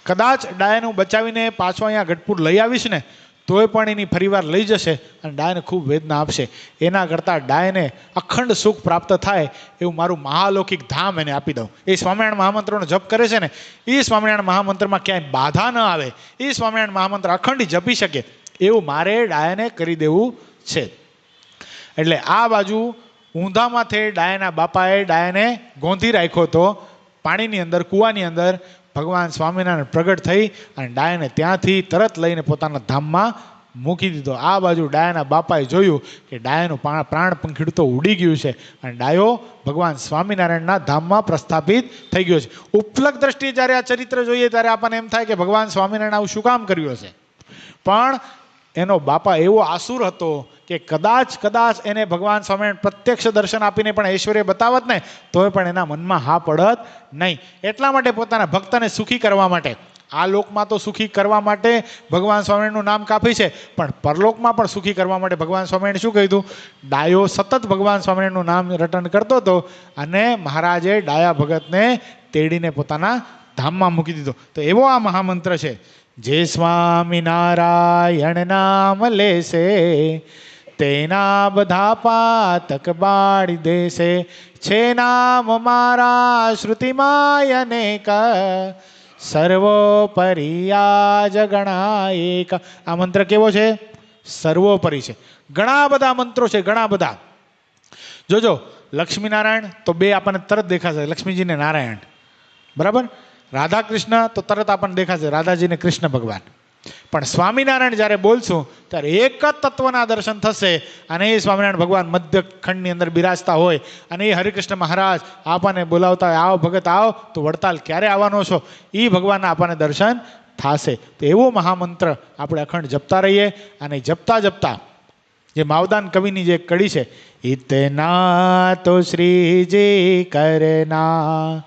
કદાચ ડાયાનું બચાવીને પાછો અહીંયા ગઢપુર લઈ આવીશ ને તોય પણ એની ફરીવાર લઈ જશે અને ડાયને ખૂબ વેદના આપશે. એના કરતાં ડાયને અખંડ સુખ પ્રાપ્ત થાય એવું મારું મહાલૌકિક ધામ એને આપી દઉં. એ સ્વામિનારાયણ મહામંત્રનો જપ કરે છે ને, એ સ્વામિનારાયણ મહામંત્રમાં ક્યાંય બાધા ન આવે, એ સ્વામિનારાયણ મહામંત્ર અખંડ જપી શકે એવું મારે ડાયને કરી દેવું છે. એટલે આ બાજુ ઊંધા માથે ડાયાના બાપાએ ડાયાને ગોંધી રાખ્યો તો પાણીની અંદર, કૂવાની અંદર. ભગવાન સ્વામિનારાયણ પ્રગટ થઈ અને ડાયાને ત્યાંથી તરત લઈને પોતાના ધામમાં મૂકી દીધો. આ બાજુ ડાયાના બાપાએ જોયું કે ડાયાનું પ્રાણ પંખીડું તો ઉડી ગયું છે અને ડાયો ભગવાન સ્વામિનારાયણના ધામમાં પ્રસ્થાપિત થઈ ગયો છે. ઉપલક દ્રષ્ટિએ જ્યારે આ ચરિત્ર જોઈએ ત્યારે આપણને એમ થાય કે ભગવાન સ્વામિનારાયણ આવું શું કામ કર્યું હશે? પણ એનો બાપા એવો આસુર હતો કે કદાચ એને ભગવાન સ્વામિનારાયણ પ્રત્યક્ષ દર્શન આપીને પણ ઐશ્વર્ય બતાવત ને તોય પણ એના મનમાં હા પડત નહીં. એટલા માટે પોતાના ભક્તને સુખી કરવા માટે, આ લોકમાં તો સુખી કરવા માટે ભગવાન સ્વામિનારાયણનું નામ કાપી છે, પણ પરલોકમાં પણ સુખી કરવા માટે ભગવાન સ્વામિનારાયણ શું કીધું? ડાયો સતત ભગવાન સ્વામિનારાયણનું નામ રટન કરતો હતો અને મહારાજે ડાયા ભગતને તેડીને પોતાના ધામમાં મૂકી દીધો. તો એવો આ મહામંત્ર છે, જે સ્વામિનારાયણ નામ લેશે તેના બધા પાતક બાળી દેશે, છે નામ મારા શ્રુતિમાય અનેક, સર્વોપરી આજ ગણાએક. આ મંત્ર કેવો છે? સર્વોપરી છે. ઘણા બધા મંત્રો છે, ઘણા બધા. જોજો, લક્ષ્મીનારાયણ તો બે આપણને તરત દેખાશે, લક્ષ્મીજીને નારાયણ, બરાબર. રાધા કૃષ્ણ તો તરત આપણને દેખાશે, રાધાજીને કૃષ્ણ ભગવાન. પણ સ્વામિનારાયણ જ્યારે બોલશું ત્યારે એક જ તત્વના દર્શન થશે અને એ સ્વામિનારાયણ ભગવાન મધ્ય ખંડની અંદર બિરાજતા હોય અને એ હરિકૃષ્ણ મહારાજ આપણને બોલાવતા હોય, આવો ભગત આવો, તો વડતાલ ક્યારે આવવાનો છો? એ ભગવાનના આપણને દર્શન થશે. તો એવો મહામંત્ર આપણે અખંડ જપતા રહીએ અને જપતા જે માવદાન કવિની જે કડી છે, ઇતના તો શ્રીજી કરના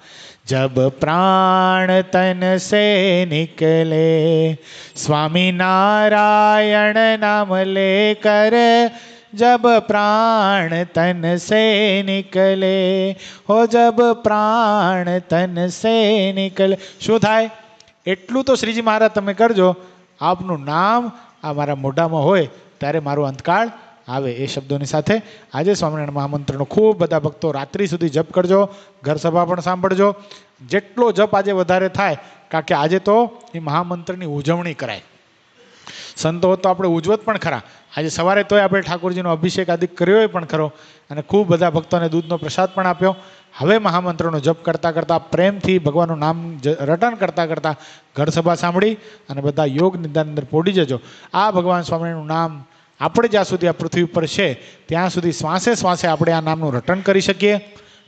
જબ પ્રાણ તન સે નિકલે, સ્વામી નારાયણ નામ લેકર જબ પ્રાણ તન સે નિકલે, હો જબ પ્રાણ તન સે નિકલે. શું થાય? એટલું તો શ્રીજી મહારાજ તમે કરજો, આપનું નામ આ મારા મોઢામાં હોય ત્યારે મારું અંતકાળ આવે. એ શબ્દોની સાથે આજે સ્વામિનારાયણ મહામંત્રનો ખૂબ બધા ભક્તો રાત્રિ સુધી જપ કરજો. ઘર સભા પણ સાંભળજો. જેટલો જપ આજે વધારે થાય, કારણ કે આજે તો એ મહામંત્રની ઉજવણી કરાય. સંતો તો આપણે ઉજવત પણ ખરા. આજે સવારે તોય આપણે ઠાકોરજીનો અભિષેક આદિ કર્યો હોય પણ ખરો, અને ખૂબ બધા ભક્તોને દૂધનો પ્રસાદ પણ આપ્યો. હવે મહામંત્રનો જપ કરતાં કરતાં પ્રેમથી ભગવાનનું નામ રટન કરતાં કરતાં ઘર સભા સાંભળી અને બધા યોગ નિદાન અંદર પોડી જજો. આ ભગવાન સ્વામિનારાયણનું નામ આપણે જ્યાં સુધી આ પૃથ્વી ઉપર છે ત્યાં સુધી શ્વાસે શ્વાસે આપણે આ નામનું રટન કરી શકીએ.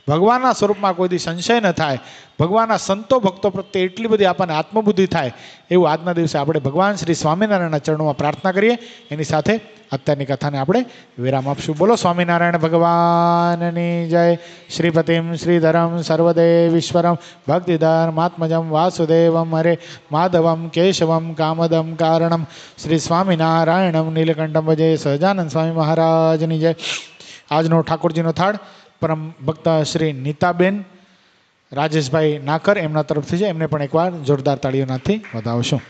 ભગવાનના સ્વરૂપમાં કોઈ દી સંશય ન થાય. ભગવાનના સંતો ભક્તો પ્રત્યે એટલી બધી આપણને આત્મબુદ્ધિ થાય એવું આજના દિવસે આપણે ભગવાન શ્રી સ્વામિનારાયણના ચરણોમાં પ્રાર્થના કરીએ. એની સાથે અત્યારની કથાને આપણે વિરામ આપશું. બોલો સ્વામિનારાયણ ભગવાનની જય. શ્રીપતિમ શ્રીધરમ સર્વદેવીશ્વરમ ભક્તિધર્માત્મજમ વાસુદેવમ હરે માધવમ કેશવમ કામદમ કારણમ શ્રી સ્વામિનારાયણમ નીલકંઠમ ભજે સહજાનંદ સ્વામી મહારાજની જય. આજનો ઠાકોરજીનો થાળ પરમ ભક્ત શ્રી નીતાબેન રાજેશભાઈ નાકર એમના તરફથી છે. એમને પણ એકવાર જોરદાર તાળીઓનાથી વધાવશું.